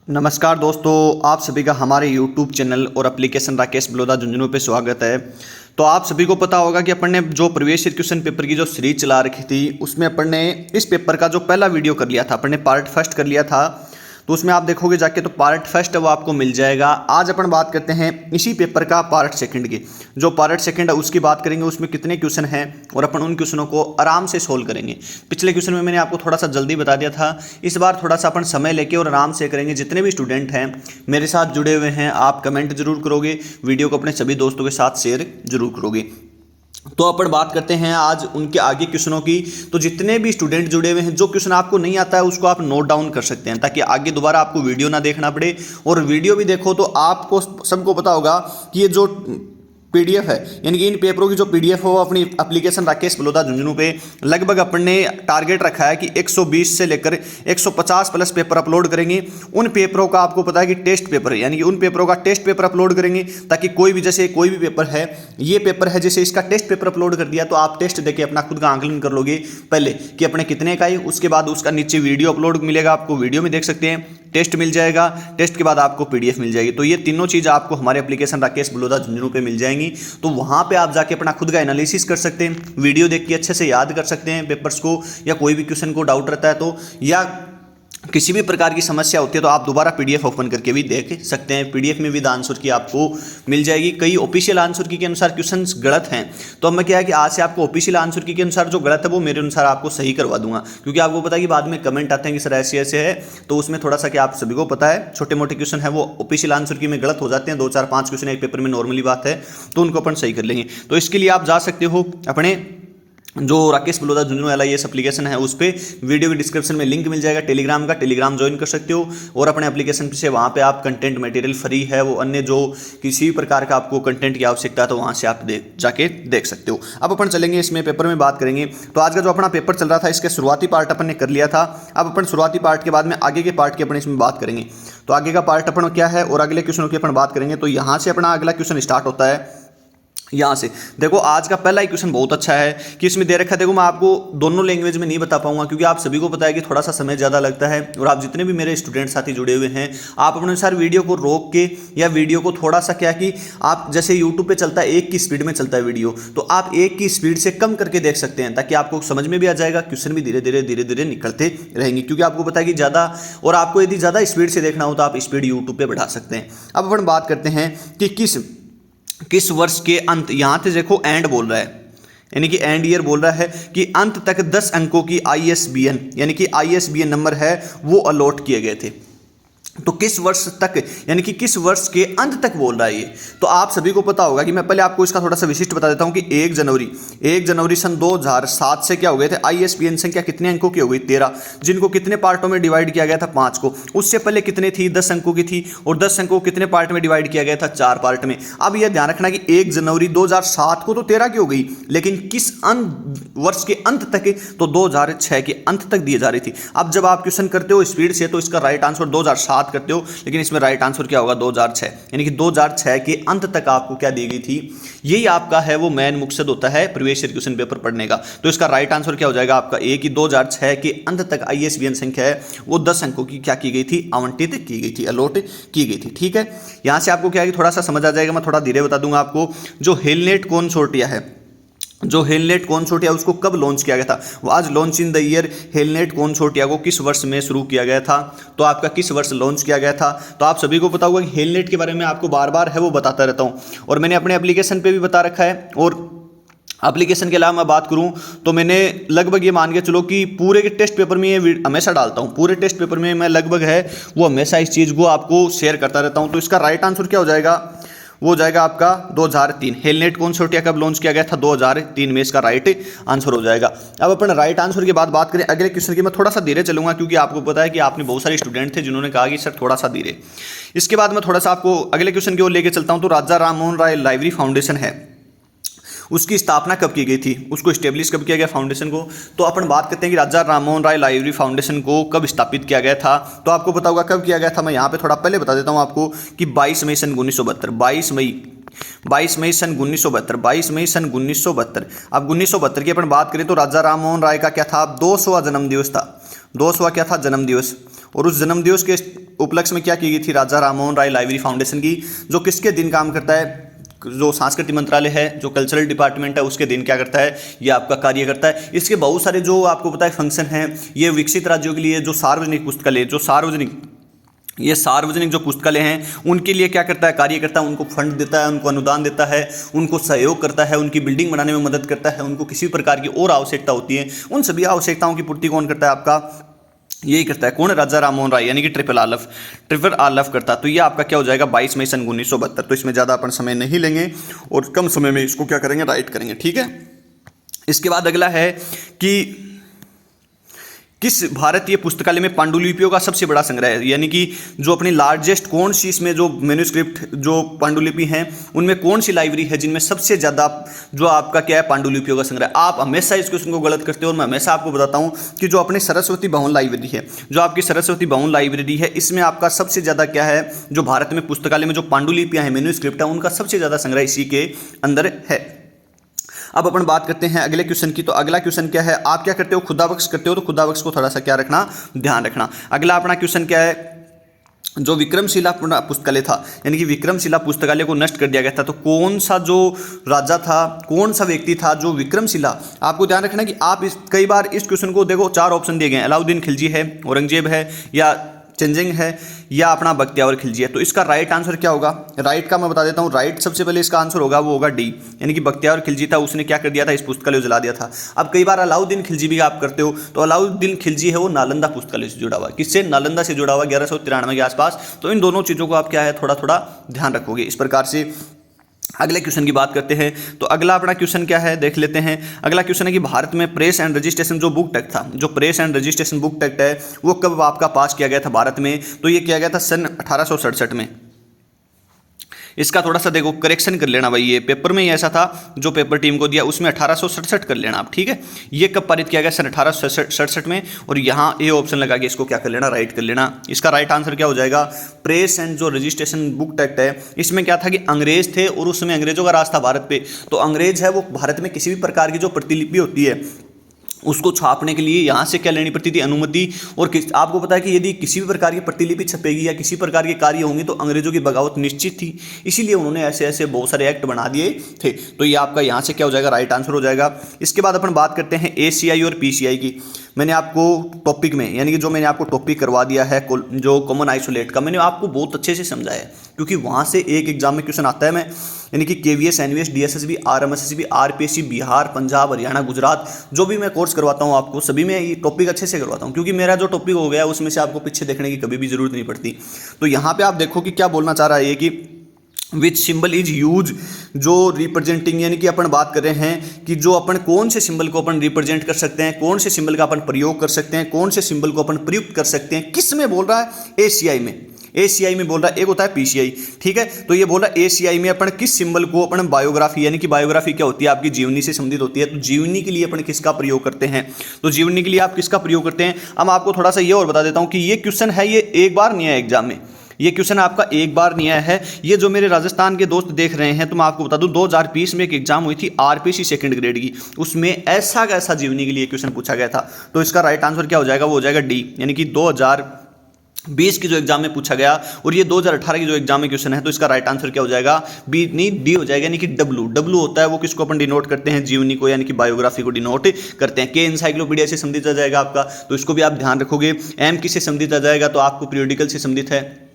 नमस्कार दोस्तों, आप सभी का हमारे YouTube चैनल और एप्लीकेशन राकेश बलौदा झुंझुनू पे स्वागत है। तो आप सभी को पता होगा कि अपन ने जो प्रीवियस ईयर क्वेश्चन पेपर की जो सीरीज चला रखी थी, उसमें अपन ने इस पेपर का जो पहला वीडियो कर लिया था, अपन ने पार्ट फर्स्ट कर लिया था। तो उसमें आप देखोगे जाके तो पार्ट फर्स्ट है वो आपको मिल जाएगा। आज अपन बात करते हैं इसी पेपर का पार्ट सेकंड की। जो पार्ट सेकंड है उसकी बात करेंगे, उसमें कितने क्वेश्चन हैं और अपन उन क्वेश्चनों को आराम से सोल्व करेंगे। पिछले क्वेश्चन में मैंने आपको थोड़ा सा जल्दी बता दिया था, इस बार थोड़ा सा अपन समय लेके और आराम से करेंगे। जितने भी स्टूडेंट हैं मेरे साथ जुड़े हुए हैं, आप कमेंट जरूर करोगे, वीडियो को अपने सभी दोस्तों के साथ शेयर जरूर करोगे। तो अपन बात करते हैं आज उनके आगे क्वेश्चनों की। तो जितने भी स्टूडेंट जुड़े हुए हैं, जो क्वेश्चन आपको नहीं आता है उसको आप नोट डाउन कर सकते हैं, ताकि आगे दोबारा आपको वीडियो ना देखना पड़े। और वीडियो भी देखो तो आपको सबको पता होगा कि ये जो पीडीएफ है, यानी कि इन पेपरों की जो पीडीएफ हो, अपनी एप्लीकेशन राकेश बलौदा झुंझुनू पे लगभग अपन ने टारगेट रखा है कि 120 से लेकर 150 प्लस पेपर अपलोड करेंगे। उन पेपरों का आपको पता है कि टेस्ट पेपर है, यानी कि उन पेपरों का टेस्ट पेपर अपलोड करेंगे, ताकि कोई भी जैसे कोई भी पेपर है, ये पेपर है जैसे इसका टेस्ट पेपर अपलोड कर दिया तो आप टेस्ट देके अपना खुद का आंकलन कर लोगे पहले कि अपने कितने का है। उसके बाद उसका नीचे वीडियो अपलोड मिलेगा, आपको वीडियो में देख सकते हैं, टेस्ट मिल जाएगा, टेस्ट के बाद आपको पीडीएफ मिल जाएगी। तो ये तीनों चीज़ आपको हमारे एप्लीकेशन राकेश बलौदा झुंझुनू पे मिल जाएंगी। तो वहाँ पे आप जाके अपना खुद का एनालिसिस कर सकते हैं, वीडियो देख के अच्छे से याद कर सकते हैं पेपर्स को, या कोई भी क्वेश्चन को डाउट रहता है तो, या किसी भी प्रकार की समस्या होती है तो आप दोबारा पीडीएफ ओपन करके भी देख सकते हैं। पीडीएफ में भी आंसर की आपको मिल जाएगी। कई ऑफिशियल आंसर की के अनुसार क्वेश्चंस गलत हैं, तो अब मैं क्या है कि आज से आपको ऑफिशियल आंसर की के अनुसार जो गलत है वो मेरे अनुसार आपको सही करवा दूंगा, क्योंकि आपको पता है कि बाद में कमेंट आते हैं कि सर ऐसे ऐसे है, तो उसमें थोड़ा सा क्या आप सभी को पता है छोटे मोटे क्वेश्चन है वो ऑफिशियल आंसर की में गलत हो जाते हैं। 2 4 5 क्वेश्चन एक पेपर में नॉर्मली बात है, तो उनको अपन सही कर लेंगे। तो इसके लिए आप जा सकते हो अपने जो राकेश बलौदा झुंझुनू LIS एप्लीकेशन है उस पर वीडियो के डिस्क्रिप्शन में लिंक मिल जाएगा टेलीग्राम का, टेलीग्राम ज्वाइन कर सकते हो। और अपने एप्लीकेशन से वहाँ पे आप कंटेंट मटेरियल फ्री है, वो अन्य जो किसी भी प्रकार का आपको कंटेंट की आवश्यकता है तो वहाँ से आप जाके देख सकते हो। अब अपन चलेंगे इसमें पेपर में बात करेंगे। तो आज का जो अपना पेपर चल रहा था इसके शुरुआती पार्ट अपन ने कर लिया था। अब अपन शुरुआती पार्ट के बाद में आगे के पार्ट की अपन इसमें बात करेंगे। तो आगे का पार्ट अपन क्या है और अगले क्वेश्चनों की अपन बात करेंगे। तो यहाँ से अपना अगला क्वेश्चन स्टार्ट होता है। यहाँ से देखो आज का पहला ही क्वेश्चन बहुत अच्छा है कि इसमें दे रखा है। देखो मैं आपको दोनों लैंग्वेज में नहीं बता पाऊंगा, क्योंकि आप सभी को पता है कि थोड़ा सा समय ज़्यादा लगता है। और आप जितने भी मेरे स्टूडेंट साथी जुड़े हुए हैं, आप अपने अनुसार वीडियो को रोक के या वीडियो को थोड़ा सा क्या कि आप जैसे यूट्यूब पे चलता है 1 की स्पीड में चलता है वीडियो, तो आप 1 की स्पीड से कम करके देख सकते हैं, ताकि आपको समझ में भी आ जाएगा, क्वेश्चन भी धीरे धीरे निकलते रहेंगे। क्योंकि आपको पता है कि ज़्यादा, और आपको यदि ज़्यादा स्पीड से देखना हो तो आप स्पीड यूट्यूब पर बढ़ा सकते हैं। अब अपन बात करते हैं कि किस वर्ष के अंत, यहां से देखो एंड बोल रहा है, यानी कि एंड ईयर बोल रहा है कि अंत तक 10 अंकों की ISBN यानी कि ISBN नंबर है वो अलॉट किए गए थे। तो किस वर्ष तक, यानी कि किस वर्ष के अंत तक बोल रहा है ये। तो आप सभी को पता होगा कि मैं पहले आपको इसका थोड़ा सा विशिष्ट बता देता हूं कि 1 जनवरी सन 2007 से क्या हो गए थे, ISBN संख्या कितने अंकों की हो गई, 13, जिनको कितने पार्टों में डिवाइड किया गया था, 5 को। उससे पहले कितने थी, 10 अंकों की थी, और 10 अंकों को कितने पार्ट में डिवाइड किया गया था, 4 पार्ट में। अब यह ध्यान रखना कि 1 जनवरी 2007 को तो 13 की हो गई, लेकिन किस वर्ष के अंत तक, तो 2006 के अंत तक दी जा रही थी। अब जब आप क्वेश्चन करते हो स्पीड से तो इसका राइट आंसर 2007 करते हो, लेकिन इसमें राइट आंसर क्या होगा, 2006, यानी कि 2006 के अंत तक आपको क्या दी गई थी। यही आपका है वो मेन मकसद होता है प्रीवियस ईयर क्वेश्चन पेपर पढ़ने का। तो इसका राइट आंसर क्या हो जाएगा आपका ए कि 2006 के अंत तक ISBN संख्या है वो 10 अंकों की क्या की गई थी, आवंटित की गई थी, अलॉट की गई थी। ठीक है, यहां से आपको क्या है कि थोड़ा सा समझ आ जाएगा। मैं थोड़ा धीरे बता दूंगा आपको। जो हेलनेट कंसोर्टिया है, जो हेलनेट कंसोर्टिया उसको कब लॉन्च किया गया था, वो आज launch in the year. Helnet consortia को किस वर्ष में शुरू किया गया था, तो आपका किस वर्ष लॉन्च किया गया था। तो आप सभी को पता होगा कि हेलनेट के बारे में आपको बार बार है वो बताता रहता हूँ, और मैंने अपने एप्लीकेशन पे भी बता रखा है। और एप्लीकेशन के अलावा मैं बात करूं तो मैंने लगभग ये मान के चलो कि पूरे के टेस्ट पेपर में ये हमेशा डालता हूं, पूरे टेस्ट पेपर में मैं लगभग है वो हमेशा इस चीज़ को आपको शेयर करता रहता हूं। तो इसका राइट आंसर क्या हो जाएगा, वो हो जाएगा आपका 2003। हेलनेट कंसोर्टिया कब लॉन्च किया गया था, 2003 में इसका राइट आंसर हो जाएगा। अब अपन राइट आंसर के बाद बात करें अगले क्वेश्चन की। मैं थोड़ा सा धीरे चलूंगा, क्योंकि आपको पता है कि आपने बहुत सारे स्टूडेंट थे जिन्होंने कहा कि सर थोड़ा सा धीरे। इसके बाद मैं थोड़ा सा आपको अगले क्वेश्चन की ओर लेके चलता हूं। तो राजा राम मोहन राय लाइब्रेरी फाउंडेशन है, उसकी स्थापना कब की गई थी, उसको स्टेब्लिश कब किया गया फाउंडेशन को। तो अपन बात करते हैं कि राजा राममोहन राय लाइब्रेरी फाउंडेशन को कब स्थापित किया गया था। तो आपको पता होगा कब किया गया था। मैं यहाँ पे थोड़ा पहले बता देता हूँ आपको कि 22 मई सन 1972, 22 मई सन 1972। अब 1972 की अपन बात करें तो राजा राममोहन राय का क्या था, 200वां जन्मदिवस था। 200वां क्या था, जन्मदिवस। और उस जन्मदिवस के उपलक्ष्य में क्या की गई थी, राजा राममोहन राय लाइब्रेरी फाउंडेशन की, जो किसके दिन काम करता है, जो सांस्कृतिक मंत्रालय है, जो कल्चरल डिपार्टमेंट है, उसके दिन क्या करता है, ये आपका कार्य करता है। इसके बहुत सारे जो आपको पता है फंक्शन हैं, ये विकसित राज्यों के लिए जो सार्वजनिक पुस्तकालय, ये सार्वजनिक जो पुस्तकालय हैं उनके लिए क्या करता है, कार्य करता है, उनको फंड देता है, उनको अनुदान देता है, उनको सहयोग करता है, उनकी बिल्डिंग बनाने में मदद करता है, उनको किसी प्रकार की और आवश्यकता होती है, उन सभी आवश्यकताओं की पूर्ति कौन करता है, आपका यही करता है कौन, राजा राममोहन राय, यानी कि ट्रिपल आलफ करता है। तो ये आपका क्या हो जाएगा, 22 मई सन 1972। तो इसमें ज़्यादा अपन समय नहीं लेंगे और कम समय में इसको क्या करेंगे, राइट करेंगे, ठीक है। इसके बाद अगला है कि किस भारतीय पुस्तकालय में पांडुलिपियों का सबसे बड़ा संग्रह है, यानी कि जो अपनी लार्जेस्ट कौन सी, इसमें जो मैन्युस्क्रिप्ट जो पांडुलिपि हैं उनमें कौन सी लाइब्रेरी है जिनमें सबसे ज़्यादा जो आपका क्या है, पांडुलिपियों का संग्रह। आप हमेशा इस क्वेश्चन को गलत करते हो और मैं हमेशा आपको बताता हूं कि जो अपनी सरस्वती भवन लाइब्रेरी है, जो आपकी सरस्वती भवन लाइब्रेरी है, इसमें आपका सबसे ज़्यादा क्या है, जो भारत में पुस्तकालय में जो पांडुलिपियाँ हैं, मैन्युस्क्रिप्ट है, उनका सबसे ज़्यादा संग्रह इसी के अंदर है। अब अपन बात करते हैं अगले क्वेश्चन की। तो अगला क्वेश्चन क्या है, आप क्या करते हो, खुदाबख्श करते हो, तो खुदाबख्श को थोड़ा सा क्या रखना, ध्यान रखना। अगला अपना क्वेश्चन क्या है, जो विक्रमशिला पुस्तकालय था, यानी कि विक्रमशिला पुस्तकालय को नष्ट कर दिया गया था, तो कौन सा जो राजा था, कौन सा व्यक्ति था जो विक्रमशिला, आपको ध्यान रखना कि आप कई बार इस क्वेश्चन को देखो, 4 ऑप्शन दिए गए हैं, अलाउद्दीन खिलजी है, औरंगजेब है, या चेंजिंग है, या अपना बख्तियार खिलजी है। तो इसका राइट आंसर क्या होगा, राइट का मैं बता देता हूँ, राइट सबसे पहले इसका आंसर होगा, वो होगा डी, यानी कि बख्तियार खिलजी था, उसने क्या कर दिया था, इस पुस्तकालय को जला दिया था। अब कई बार अलाउद्दीन खिलजी भी आप करते हो, तो अलाउद्दीन खिलजी है वो नालंदा पुस्तकालय से जुड़ा हुआ है, किससे, नालंदा से जुड़ा हुआ, 1193 के आसपास। तो इन दोनों चीज़ों को आप क्या है, थोड़ा थोड़ा ध्यान रखोगे। इस प्रकार से अगले क्वेश्चन की बात करते हैं। तो अगला अपना क्वेश्चन क्या है, देख लेते हैं। अगला क्वेश्चन है कि भारत में प्रेस एंड रजिस्ट्रेशन जो बुक टैक्ट था, जो press and registration book tact है, वो कब आपका पास किया गया था भारत में, तो ये किया गया था सन 1867 में। इसका थोड़ा सा देखो करेक्शन कर लेना भाई, ये पेपर में ही ऐसा था, जो पेपर टीम को दिया उसमें 1867 कर लेना आप, ठीक है। ये कब पारित किया गया, सन 1867 में, और यहाँ ये ऑप्शन लगा के इसको क्या कर लेना, राइट कर लेना। इसका राइट आंसर क्या हो जाएगा, प्रेस एंड जो रजिस्ट्रेशन बुक टैक्ट है, इसमें क्या था कि अंग्रेज थे और उस समय अंग्रेजों का राज था भारत पे। तो अंग्रेज है वो भारत में किसी भी प्रकार की जो प्रतिलिपि होती है उसको छापने के लिए यहाँ से क्या लेनी पड़ती थी, अनुमति। और आपको पता है कि यदि किसी भी प्रकार की प्रतिलिपि छपेगी या किसी प्रकार के कार्य होंगे तो अंग्रेजों की बगावत निश्चित थी, इसीलिए उन्होंने ऐसे ऐसे बहुत सारे एक्ट बना दिए थे। तो ये आपका यहाँ से क्या हो जाएगा, राइट आंसर हो जाएगा। इसके बाद अपन बात करते हैं ACI और PCI की। मैंने आपको टॉपिक में, यानी कि जो मैंने आपको टॉपिक करवा दिया है जो कॉमन आइसोलेट का, मैंने आपको बहुत अच्छे से समझाया है, क्योंकि वहाँ से एक एग्जाम में क्वेश्चन आता है, मैं यानी कि KVS, NVS, DSSB, RMSSB, RPSC, Bihar, Punjab, Haryana, Gujarat, जो भी मैं कोर्स करवाता हूँ आपको, सभी में ये टॉपिक अच्छे से करवाता हूँ, क्योंकि मेरा जो टॉपिक हो गया उसमें से आपको पीछे देखने की कभी भी जरूरत नहीं पड़ती। तो यहाँ पे आप देखो कि क्या बोलना चाह रहा है ये कि विच सिंबल इज यूज, जो रिप्रेजेंटिंग, यानी कि अपन बात कर रहे हैं कि जो अपन कौन से सिंबल को अपन रिप्रेजेंट कर सकते हैं, कौन से सिंबल का अपन प्रयोग कर सकते हैं, कौन से सिंबल को अपन प्रयुक्त कर सकते हैं, किस में बोल रहा है, ACI में। ACI में बोल रहा है, एक होता है PCI, ठीक है। तो ये बोल रहा है ACI में अपन किस सिंबल को अपन बायोग्राफी, यानी कि बायोग्राफी क्या होती है, आपकी जीवनी से संबंधित होती है, तो जीवनी के लिए अपन किसका प्रयोग करते हैं, तो जीवनी के लिए आप किसका प्रयोग करते हैं। अब आपको थोड़ा सा ये और बता देता हूं कि ये क्वेश्चन है, ये एक बार नहीं है एग्जाम में, ये क्वेश्चन आपका एक बार नहीं आया है। ये जो मेरे राजस्थान के दोस्त देख रहे हैं, तो मैं आपको बता दूं 2020 में एक एग्जाम हुई थी RPC सेकंड ग्रेड की, उसमें ऐसा कैसा जीवनी के लिए क्वेश्चन पूछा गया था। तो इसका राइट आंसर क्या हो जाएगा, वो हो जाएगा डी, यानी कि 2020 की जो एग्जाम में पूछा गया, और ये 2018 की जो एग्जाम में क्वेश्चन है, तो इसका राइट आंसर क्या हो जाएगा, बी नहीं डी हो जाएगा, यानी कि डब्ल्यू होता है वो किसको अपन डिनोट करते हैं, जीवनी को, यानी कि बायोग्राफी को डिनोट करते हैं। के एनसाइक्लोपीडिया से संबंधित आ जाएगा आपका, तो इसको भी आप ध्यान रखोगे। एम किससे संबंधित आ जाएगा, तो आपको पीरियोडिकल से संबंधित है।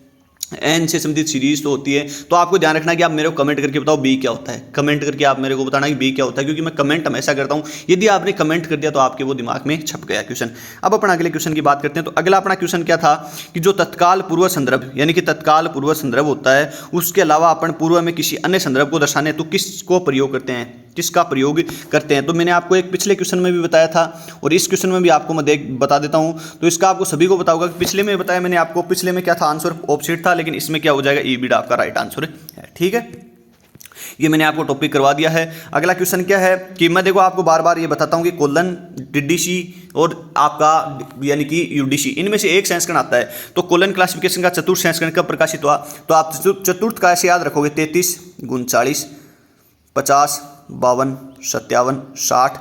एन से संबंधित सीरीज तो होती है। तो आपको ध्यान रखना कि आप मेरे को कमेंट करके बताओ बी क्या होता है, कमेंट करके आप मेरे को बताना कि बी क्या होता है, क्योंकि मैं कमेंट हमेशा करता हूं, यदि आपने कमेंट कर दिया तो आपके वो दिमाग में छप गया क्वेश्चन। अब अपन अगले क्वेश्चन की बात करते हैं। तो अगला अपना क्वेश्चन क्या था कि जो तत्काल पूर्व संदर्भ, यानी कि तत्काल पूर्व संदर्भ होता है, उसके अलावा अपन पूर्व में किसी अन्य संदर्भ को दर्शाने तो किसको प्रयोग करते हैं, किसका प्रयोग करते हैं। तो मैंने आपको एक पिछले क्वेश्चन में भी बताया था, और इस क्वेश्चन में भी आपको मैं बता देता हूं। तो इसका आपको सभी को पता होगा कि पिछले में बताया मैंने आपको, पिछले में क्या था, आंसर ऑप्शेट था, लेकिन इसमें क्या हो जाएगा, ई बीटा आपका राइट आंसर है, ठीक है। ये मैंने आपको टॉपिक करवा दिया है। अगला क्वेश्चन क्या है कि मैं देखो आपको बार बार ये बताता हूं कि कोलन, DDC और आपका यानी कि UDC, इनमें से एक संस्करण आता है। तो कोलन क्लासिफिकेशन का चतुर्थ संस्करण कब प्रकाशित हुआ, तो आप चतुर्थ का ऐसे याद रखोगे, 33, 39, 50, 52, 57, 60,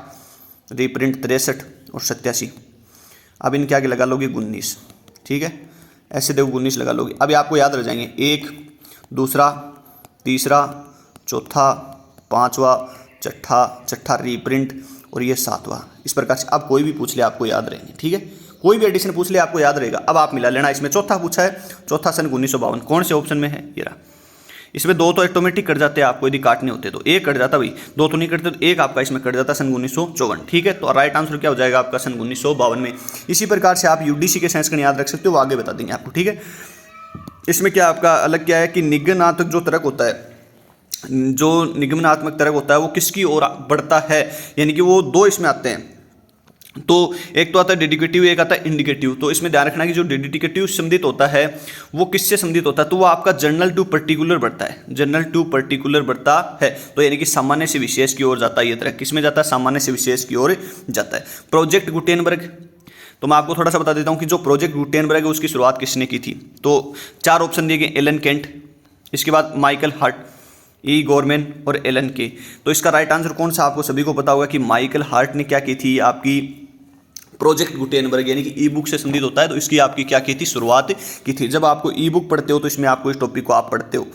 रीप्रिंट 63 और 87। अब इनके आगे लगा लोगे 19, ठीक है, ऐसे देखो 19 लगा लोगे। अभी आपको याद रह जाएंगे 1, दूसरा, तीसरा, चौथा, पांचवा, छठा रीप्रिंट और ये 7वां। इस प्रकार से आप कोई भी पूछ ले आपको याद रहेंगे। ठीक है, कोई भी एडिशन पूछ ले आपको याद रहेगा। अब आप मिला लेना। इसमें चौथा पूछा है, चौथा सन 1952 कौन से ऑप्शन में है, ये रहा। इसमें 2 तो ऑटोमेटिक कट जाते हैं, आपको यदि काटने होते तो 1 कट जाता भाई, 2 तो नहीं कटते तो 1 आपका इसमें कट जाता सन 1954। ठीक है, तो राइट आंसर क्या हो जाएगा आपका सन 1952 में। इसी प्रकार से आप यूडीसी के साइंस का याद रख सकते हो, वो आगे बता देंगे आपको। ठीक है, इसमें क्या आपका अलग क्या है कि निगमनात्मक जो तर्क होता है, जो निगमनात्मक तर्क होता है वो किसकी ओर बढ़ता है, यानी कि वो 2 इसमें आते हैं। तो एक तो आता है डेडिकेटिव, एक आता है इंडिकेटिव। तो इसमें ध्यान रखना कि जो डेडिकेटिव संबंधित होता है वो किससे संबंधित होता है, तो वो आपका जनरल टू पर्टिकुलर बढ़ता है, जनरल टू पर्टिकुलर बढ़ता है। तो यानी कि सामान्य से विशेष की ओर जाता है। ये तरह किस में जाता है, सामान्य से विशेष की ओर जाता है। प्रोजेक्ट गुटेनबर्ग, तो मैं आपको थोड़ा सा बता देता हूँ कि जो प्रोजेक्ट गुटेनबर्ग है उसकी शुरुआत किसने की थी। तो 4 ऑप्शन दिए गए, एलन केंट, इसके बाद माइकल हार्ट, ई गॉरमैन और एलन के। तो इसका राइट आंसर कौन सा, आपको सभी को पता होगा कि माइकल हार्ट ने क्या की थी, आपकी प्रोजेक्ट गुटेनबर्ग यानी कि ई बुक से संबंधित होता है। तो इसकी आपकी क्या की थी, शुरुआत की थी। जब आपको ई बुक पढ़ते हो तो इसमें आपको इस टॉपिक को आप पढ़ते हो।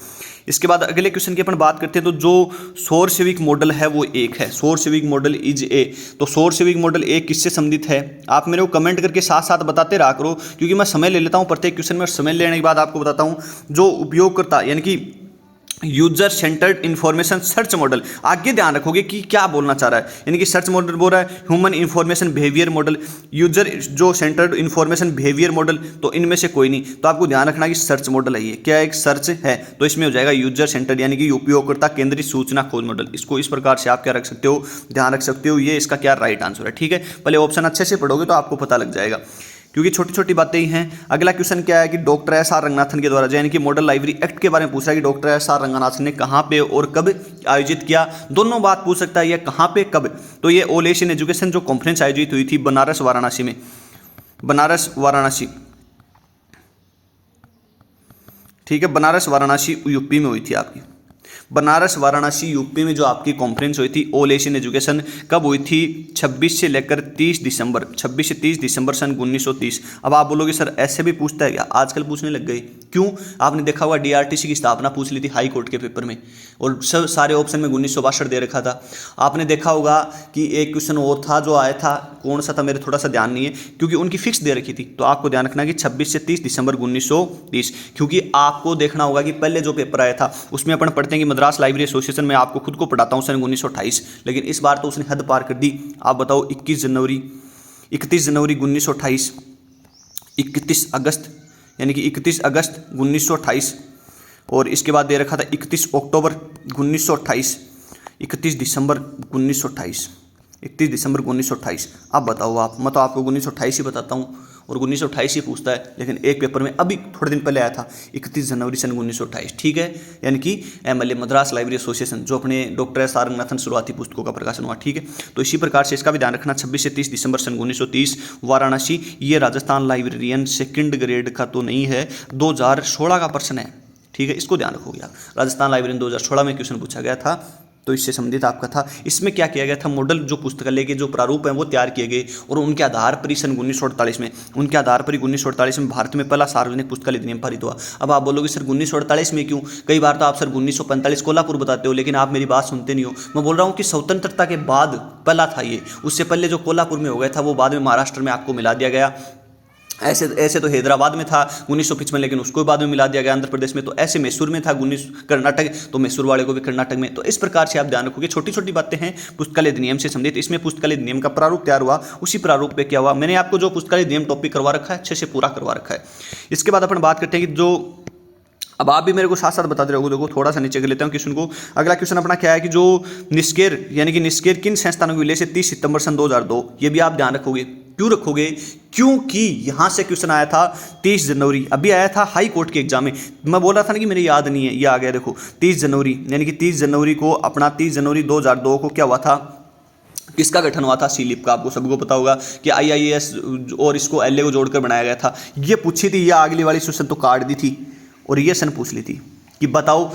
इसके बाद अगले क्वेश्चन की अपन बात करते हैं। तो जो सौर सेविक मॉडल है वो 1 है, सौर सेविक मॉडल इज ए। तो सौर सेविक मॉडल 1 किससे संबंधित है, आप मेरे को कमेंट करके साथ साथ बताते रहा करो, क्योंकि मैं समय ले लेता हूँ प्रत्येक क्वेश्चन में। समय लेने के बाद आपको बताता हूँ जो उपयोगकर्ता यानी कि user centred information search model. आगे ध्यान रखोगे कि क्या बोलना चाह रहा है, यानी कि सर्च मॉडल बोल रहा है human information behaviour model, user जो सेंटर्ड इंफॉर्मेशन बिहेवियर मॉडल। तो इनमें से कोई नहीं, तो आपको ध्यान रखना कि सर्च मॉडल है, ये क्या एक सर्च है। तो इसमें हो जाएगा यूजर सेंटर्ड यानी कि उपयोगकर्ता केंद्रित सूचना खोज मॉडल। इसको इस प्रकार से आप क्या रख सकते हो, ध्यान रख सकते हो। ये इसका क्या राइट आंसर है। ठीक है, पहले ऑप्शन अच्छे से पढ़ोगे तो आपको पता लग जाएगा, क्योंकि छोटी छोटी बातें ही हैं। अगला क्वेश्चन क्या है कि डॉक्टर एस आर रंगनाथन के द्वारा, यानी कि मॉडल लाइब्रेरी एक्ट के बारे में पूछ रहा है कि डॉक्टर एस आर रंगनाथन ने कहाँ पे और कब आयोजित किया। दोनों बात पूछ सकता है, यह कहाँ पे कब। तो ये ऑल एशियन एजुकेशन जो कॉन्फ्रेंस आयोजित हुई थी बनारस वाराणसी में, बनारस वाराणसी, ठीक है, बनारस वाराणसी यूपी में हुई थी आपकी। बनारस वाराणसी यूपी में जो आपकी कॉन्फ्रेंस हुई थी ऑल एशियन एजुकेशन, कब हुई थी, 26 से लेकर 30 दिसंबर, 26 से 30 दिसंबर सन 1930। अब आप बोलोगे सर ऐसे भी पूछता है क्या, आजकल पूछने लग गए। क्यों, आपने देखा होगा डीआरटीसी की स्थापना पूछ ली थी हाई कोर्ट के पेपर में, और सब सारे ऑप्शन में 1962 दे रखा था। आपने देखा होगा कि एक क्वेश्चन और था जो आया था, कौन सा था मेरे थोड़ा सा ध्यान नहीं है, क्योंकि उनकी फिक्स दे रखी थी। तो आपको ध्यान रखना कि 26 से 30 दिसंबर 1930, क्योंकि आपको देखना होगा कि पहले जो पेपर आया था उसमें अपन पढ़ते हैं कि मद्रास लाइब्रेरी एसोसिएशन में आपको खुद को पढ़ाता हूँ सन 1928, लेकिन इस बार तो उसने हद पार कर दी। आप बताओ 31 जनवरी 1928, 31 अगस्त यानी कि 31 अगस्त 1928, और इसके बाद दे रखा था 31 अक्टूबर 1928, 31 दिसंबर 1928, 31 दिसंबर 1928। अब बताओ आप, मैं तो आपको 1928 ही बताता हूँ और 1928 ही पूछता है, लेकिन एक पेपर में अभी थोड़े दिन पहले आया था 31 जनवरी सन 1928। ठीक है, यानी कि MLA मद्रास लाइब्रेरी एसोसिएशन जो अपने डॉक्टर एस आर रंगनाथन शुरुआती पुस्तकों का प्रकाशन हुआ। ठीक है, तो इसी प्रकार से इसका भी ध्यान रखना 26 से 30 दिसंबर सन 1930 वाराणसी। ये राजस्थान लाइब्रेरियन सेकंड ग्रेड का तो नहीं है, 2016 का प्रश्न है। ठीक है, इसको ध्यान रखोगे आप, राजस्थान लाइब्रेरियन 2016 में क्वेश्चन पूछा गया था, तो इससे संबंधित आपका था। इसमें क्या किया गया था, मॉडल जो पुस्तकालय के जो प्रारूप हैं वो तैयार किए गए, और उनके आधार पर ही सन 1948 में, उनके आधार पर ही 1948 में भारत में पहला सार्वजनिक पुस्तकालय अधिनियम पारित हुआ। अब आप बोलोगे सर 1948 में क्यों, कई बार तो आप सर 1945 कोल्हापुर बताते हो, लेकिन आप मेरी बात सुनते नहीं हो। मैं बोल रहा हूँ कि स्वतंत्रता के बाद पहला था ये, उससे पहले जो कोल्हापुर में हो गया था वो बाद में महाराष्ट्र में आपको मिला दिया गया। ऐसे तो हैदराबाद में था 1955, लेकिन उसको बाद में मिला दिया गया आंध्र प्रदेश में। तो ऐसे मैसूर में था कर्नाटक, तो मैसूर वाले को भी कर्नाटक में। तो इस प्रकार से आप ध्यान रखोगे, छोटी छोटी बातें हैं पुस्तकालय अधिनियम से संबंधित। इसमें पुस्तकालय अधिनियम का प्रारूप तैयार हुआ, उसी प्रारूप पे क्या हुआ, मैंने आपको जो पुस्तकालय अधिनियम टॉपिक करवा रखा है अच्छे से पूरा करवा रखा है। इसके बाद अपन बात करते हैं कि जो, अब आप भी मेरे को साथ साथ बताते रहोगे। देखो थोड़ा सा नीचे कर लेते हैं क्वेश्चन को। अगला क्वेश्चन अपना क्या है कि जो निस्केर यानी कि निस्केर किन संस्थानों के विलय से 30 सितंबर सन 2002, ये भी आप ध्यान रखोगे। क्यों रखोगे, क्योंकि यहां से क्वेश्चन आया था 30 जनवरी, अभी आया था हाई कोर्ट के एग्जाम में। मैं बोल रहा था ना कि मेरे याद नहीं है, ये आ गया देखो 30 जनवरी, यानी कि 30 जनवरी को अपना 30 जनवरी 2002 को क्या हुआ था, किसका गठन हुआ था, सीलिप का। आपको सबको पता होगा कि IIAS और इसको LA को जोड़कर बनाया गया था। ये पूछी थी, ये अगली वाली क्वेश्चन तो काट दी थी, और ये सन पूछ ली थी कि बताओ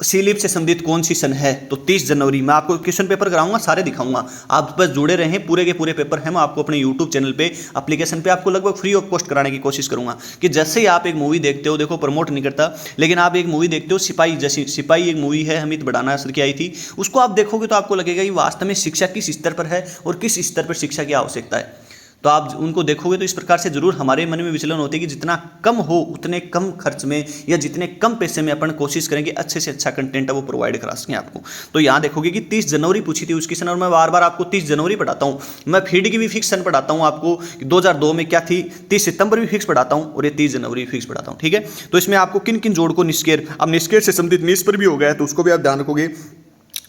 सी से संबंधित कौन सी सन है, तो 30 जनवरी। मैं आपको क्वेश्चन पेपर कराऊंगा, सारे दिखाऊंगा, आप बस जुड़े रहें। पूरे के पूरे पेपर हैं, मैं आपको अपने यूट्यूब चैनल पे, एप्लीकेशन पे आपको लगभग फ्री ऑफ कॉस्ट कराने की कोशिश करूंगा। कि जैसे ही आप एक मूवी देखते हो, देखो प्रमोट नहीं करता, लेकिन आप एक मूवी देखते हो सिपाही, जैसी सिपाही एक मूवी है अमित भड़ाना सर की आई थी, उसको आप देखोगे तो आपको लगेगा कि वास्तव में शिक्षा किस स्तर पर है और किस स्तर पर शिक्षा की आवश्यकता है। तो आप उनको देखोगे तो इस प्रकार से जरूर हमारे मन में विचलन होती है कि जितना कम हो उतने कम खर्च में या जितने कम पैसे में अपन कोशिश करेंगे अच्छे से अच्छा कंटेंट है वो प्रोवाइड करा सकें आपको। तो यहाँ देखोगे कि 30 जनवरी पूछी थी उसकी सन, और मैं बार बार आपको 30 जनवरी पढ़ाता हूँ। मैं फीड की भी फिक्स सन पढ़ाता हूँ आपको, 2002 में क्या थी, 30 सितंबर भी फिक्स पढ़ाता हूँ और ये 30 जनवरी फिक्स पढ़ाता हूँ। ठीक है, तो इसमें आपको किन किन जोड़ को निष्केर, अब निष्केर से संबंधित निस पर भी हो गया है तो उसको भी आप ध्यान रखोगे।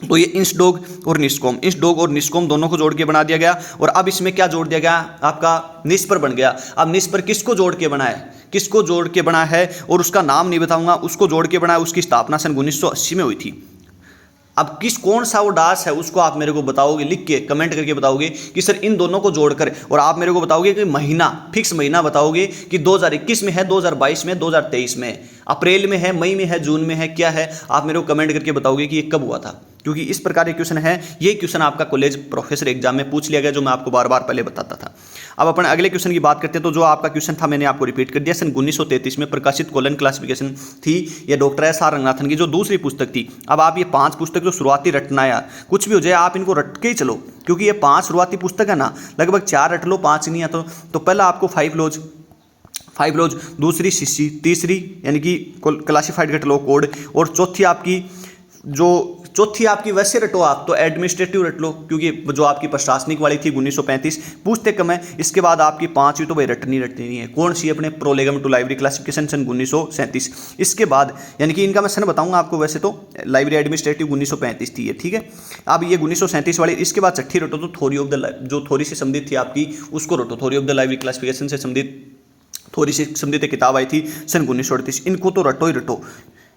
तो ये इंस डॉग और निस्कॉम, इंस डॉग और निस्कॉम दोनों को जोड़ के बना दिया गया। और अब इसमें क्या जोड़ दिया गया, आपका निस पर बन गया। अब निस पर किसको जोड़ के बना है, किसको जोड़ के बना है, और उसका नाम नहीं बताऊंगा, उसको जोड़ के बना है। उसकी स्थापना सन 1980 में हुई थी। अब किस कौन सा वो डास है उसको आप मेरे को बताओगे, लिख के कमेंट करके बताओगे कि सर इन दोनों को जोड़कर, और आप मेरे को बताओगे कि महीना, फिक्स महीना बताओगे कि 2021 में है, 2022 में, 2023 में, अप्रैल में है, मई में है, जून में है, क्या है, आप मेरे को कमेंट करके बताओगे कि ये कब हुआ था। क्योंकि इस प्रकार के क्वेश्चन है, ये क्वेश्चन आपका कॉलेज प्रोफेसर एग्जाम में पूछ लिया गया, जो मैं आपको बार बार पहले बताता था। अब अपन अगले क्वेश्चन की बात करते हैं। तो जो आपका क्वेश्चन था मैंने आपको रिपीट कर दिया, सन 1933 में प्रकाशित कोलन क्लासिफिकेशन थी, यह डॉक्टर एस आर रंगनाथन की जो दूसरी पुस्तक थी। अब आप ये 5 पुस्तक जो शुरुआती रटना, या कुछ भी हो जाए आप इनको रट के ही चलो, क्योंकि ये 5 शुरुआती पुस्तक है ना, लगभग 4 रट लो, 5 नहीं आता तो पहला आपको 5 लॉज, दूसरी सीसी, तीसरी यानी कि क्लासिफाइड कैटलॉग कोड, और चौथी आपकी वैसे रटो आप तो एडमिनिस्ट्रेटिव रट लो, क्योंकि जो आपकी प्रशासनिक वाली थी 1935, पूछते कम है। इसके बाद आपकी 5वीं तो भाई रटनी नहीं है, कौन सी, अपने प्रोलेगम टू लाइब्रेरी क्लासिफिकेशन सन 1937। इसके बाद यानी कि इनका मैं सन बताऊंगा आपको, वैसे तो लाइब्रेरी एडमिनिस्ट्रेटिव 1935 थी ये, ठीक है। अब ये 1937 वाली, इसके बाद छठी रटो तो थ्योरी ऑफ द, जो थ्योरी से संबंधित थी आपकी उसको रटो, theory of the library classification से संबंधित थ्योरी से संबंधित किताब आई थी सन 1938, इनको तो रटो ही रटो।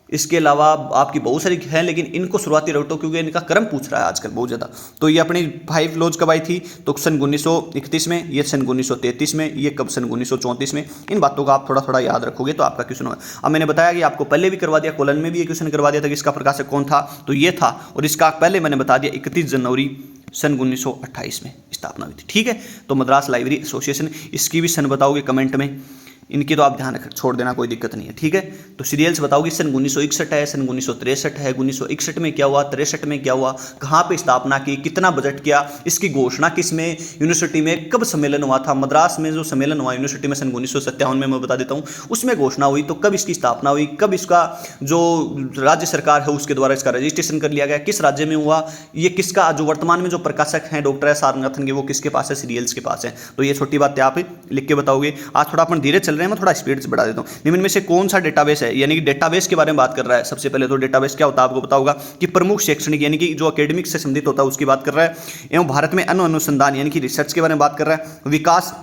इसके अलावा आपकी बहुत सारी हैं, लेकिन इनको शुरुआती रटो क्योंकि इनका क्रम पूछ रहा है आजकल बहुत ज़्यादा। तो ये अपनी 5 लॉज कब आई थी, तो सन 1931 में, ये सन 1933 में, ये कब सन 1934 में। इन बातों का आप थोड़ा थोड़ा याद रखोगे तो आपका क्वेश्चन होगा। अब मैंने बताया कि आपको पहले भी करवा दिया, कोलन में भी ये क्वेश्चन करवा दिया था कि इसका प्रकाशक कौन था, तो ये था। और इसका पहले मैंने बता दिया 31 जनवरी सन 1928 में स्थापना हुई थी, ठीक है। तो मद्रास लाइब्रेरी एसोसिएशन, इसकी भी सन बताओगे कमेंट में, इनकी तो आप ध्यान रख छोड़ देना, कोई दिक्कत नहीं है, ठीक है। तो सीरियल्स बताओगी, सन 1961 है, सन 1963 है, 1961 में क्या हुआ, 63 में क्या हुआ, कहाँ पे स्थापना की, कितना बजट किया, इसकी घोषणा किस में, यूनिवर्सिटी में कब सम्मेलन हुआ था, मद्रास में जो सम्मेलन हुआ यूनिवर्सिटी में सन 1957 में, मैं बता देता हूँ, उसमें घोषणा हुई। तो कब इसकी स्थापना हुई, कब इसका जो राज्य सरकार है उसके द्वारा इसका रजिस्ट्रेशन कर लिया गया, किस राज्य में हुआ, ये किसका, जो वर्तमान में जो प्रकाशक हैं डॉक्टर एस आर रंगनाथन के, वो किसके पास है, सीरियल्स के पास है। तो ये छोटी बातें आप लिख के बताओगे। आज थोड़ा अपन धीरे चल रहे हैं, मैं थोड़ा स्पीड से बढ़ा देता हूं। निम्न में से कौन सा डेटाबेस है, यानी कि डेटाबेस के बारे में बात कर रहा है। सबसे पहले तो डेटाबेस क्या होता है आपको पता होगा कि प्रमुख शैक्षणिक यानी कि जो एकेडमिक से संबंधित होता है उसकी बात कर रहा है, एवं भारत में अनुसंधान यानी कि रिसर्च के बारे में बात कर रहा है, विकास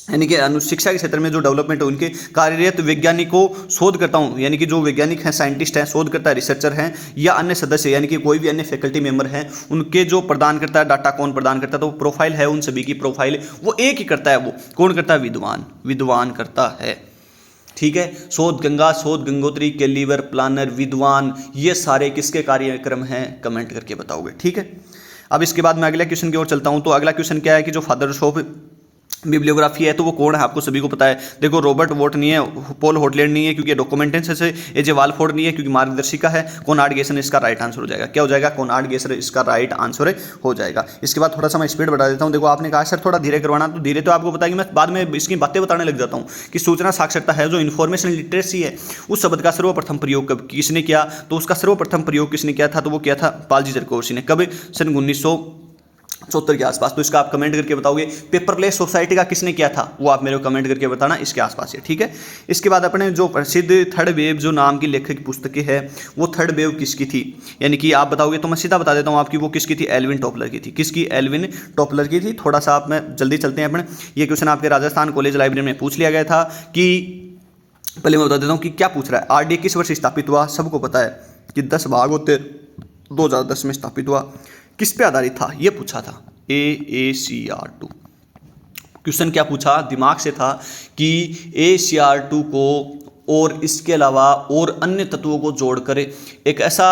यानी कि शिक्षा के क्षेत्र में जो डेवलपमेंट है उनके कार्यरत वैज्ञानिकों, शोधकर्ताओं यानी कि जो वैज्ञानिक हैं, साइंटिस्ट हैं, शोधकर्ता, रिसर्चर हैं, या अन्य सदस्य यानी कि कोई भी अन्य फैकल्टी मेंबर हैं, उनके जो प्रदान करता है डाटा, कौन प्रदान करता है, तो प्रोफाइल है उन सभी की प्रोफाइल वो एक ही करता है। वो कौन करता है, विद्वान करता है, ठीक है। शोध गंगा, शोध गंगोत्री, कैलीवर, प्लानर, विद्वान, ये सारे किसके कार्यक्रम हैं, कमेंट करके बताओगे, ठीक है। अब इसके बाद मैं अगले क्वेश्चन की ओर चलता हूं। तो अगला क्वेश्चन क्या है कि जो फादर्स ऑफ बिब्लियोग्राफी है तो वो कौन है, आपको सभी को पता है। देखो रॉबर्ट वोट नहीं है, पॉल होटलैंड नहीं है क्योंकि डॉक्यूमेंटेशन है, एजे वालफोर्ड नहीं है क्योंकि मार्गदर्शिका है, कोनार्ड गेसर इसका राइट आंसर हो जाएगा। क्या हो जाएगा, कोनार्ड गेसर इसका राइट आंसर हो जाएगा। इसके बाद थोड़ा सा मैं स्पीड बढ़ा देता हूँ। देखो आपने कहा सर थोड़ा धीरे करवाना, तो धीरे तो आपको पता है कि मैं बाद में इसकी बातें बताने लग जाता हूँ कि सूचना साक्षरता है, जो इन्फॉर्मेशन लिटरेसी है, उस शब्द का सर्वप्रथम प्रयोग कब किसने किया, तो उसका सर्वप्रथम प्रयोग किसने किया था, तो वो किया था पालजी जरकोशी ने। कब, सन 1974 के आसपास। तो इसका आप कमेंट करके बताओगे। पेपरलेस सोसाइटी का किसने किया था, वो आप मेरे को कमेंट करके बताना, इसके आसपास है, ठीक है। इसके बाद अपने जो प्रसिद्ध थर्ड वेव जो नाम की लेखक की पुस्तकें है, वो थर्ड वेव किसकी थी, यानी कि आप बताओगे तो मैं सीधा बता देता हूँ आपकी, वो किसकी थी, एल्विन टॉपलर की थी। किसकी, एल्विन टॉपलर की थी। थोड़ा सा आप में जल्दी चलते हैं अपने, ये क्वेश्चन आपके राजस्थान कॉलेज लाइब्रेरी में पूछ लिया गया था कि, पहले मैं बता देता हूँ कि क्या पूछ रहा है। आरडीए किस वर्ष स्थापित हुआ, सबको पता है कि 10 भाग होते 2010 में स्थापित हुआ। किस पे आधारित था, ये पूछा था, AACR2। क्वेश्चन क्या पूछा, दिमाग से था कि ACR2 को और इसके अलावा और अन्य तत्वों को जोड़कर एक ऐसा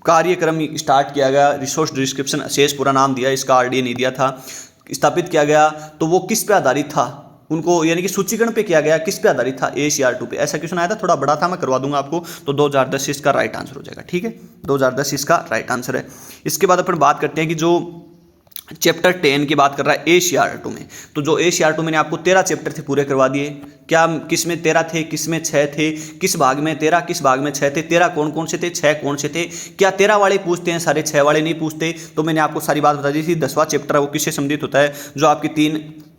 कार्यक्रम स्टार्ट किया गया। रिसोर्स डिस्क्रिप्शन असेस पूरा नाम दिया, इसका आरडीए नहीं दिया था, स्थापित किया गया। तो वो किस पे आधारित था, उनको यानी कि सूचीकरण पे किया गया, किस पे आधारित था, ACR2 पे। ऐसा क्वेश्चन आया था, थोड़ा बड़ा था, मैं करवा दूंगा आपको। तो 2010 इसका राइट आंसर हो जाएगा। ठीक है, 2010 इसका राइट आंसर है। इसके बाद अपन बात करते हैं कि जो चैप्टर 10 की बात कर रहा है ACR2 में, तो जो ACR2 मैंने आपको 13 चैप्टर थे पूरे करवा दिए। क्या किस में 13 थे, किस में 6 थे, किस भाग में 13, किस भाग में 6 थे, 13 कौन कौन से थे, 6 कौन से थे, क्या 13 वाले पूछते हैं सारे, 6 वाले नहीं पूछते। तो मैंने आपको सारी बात बता दी थी। 10वां चैप्टर है वो किससे संबंधित होता है, जो आपकी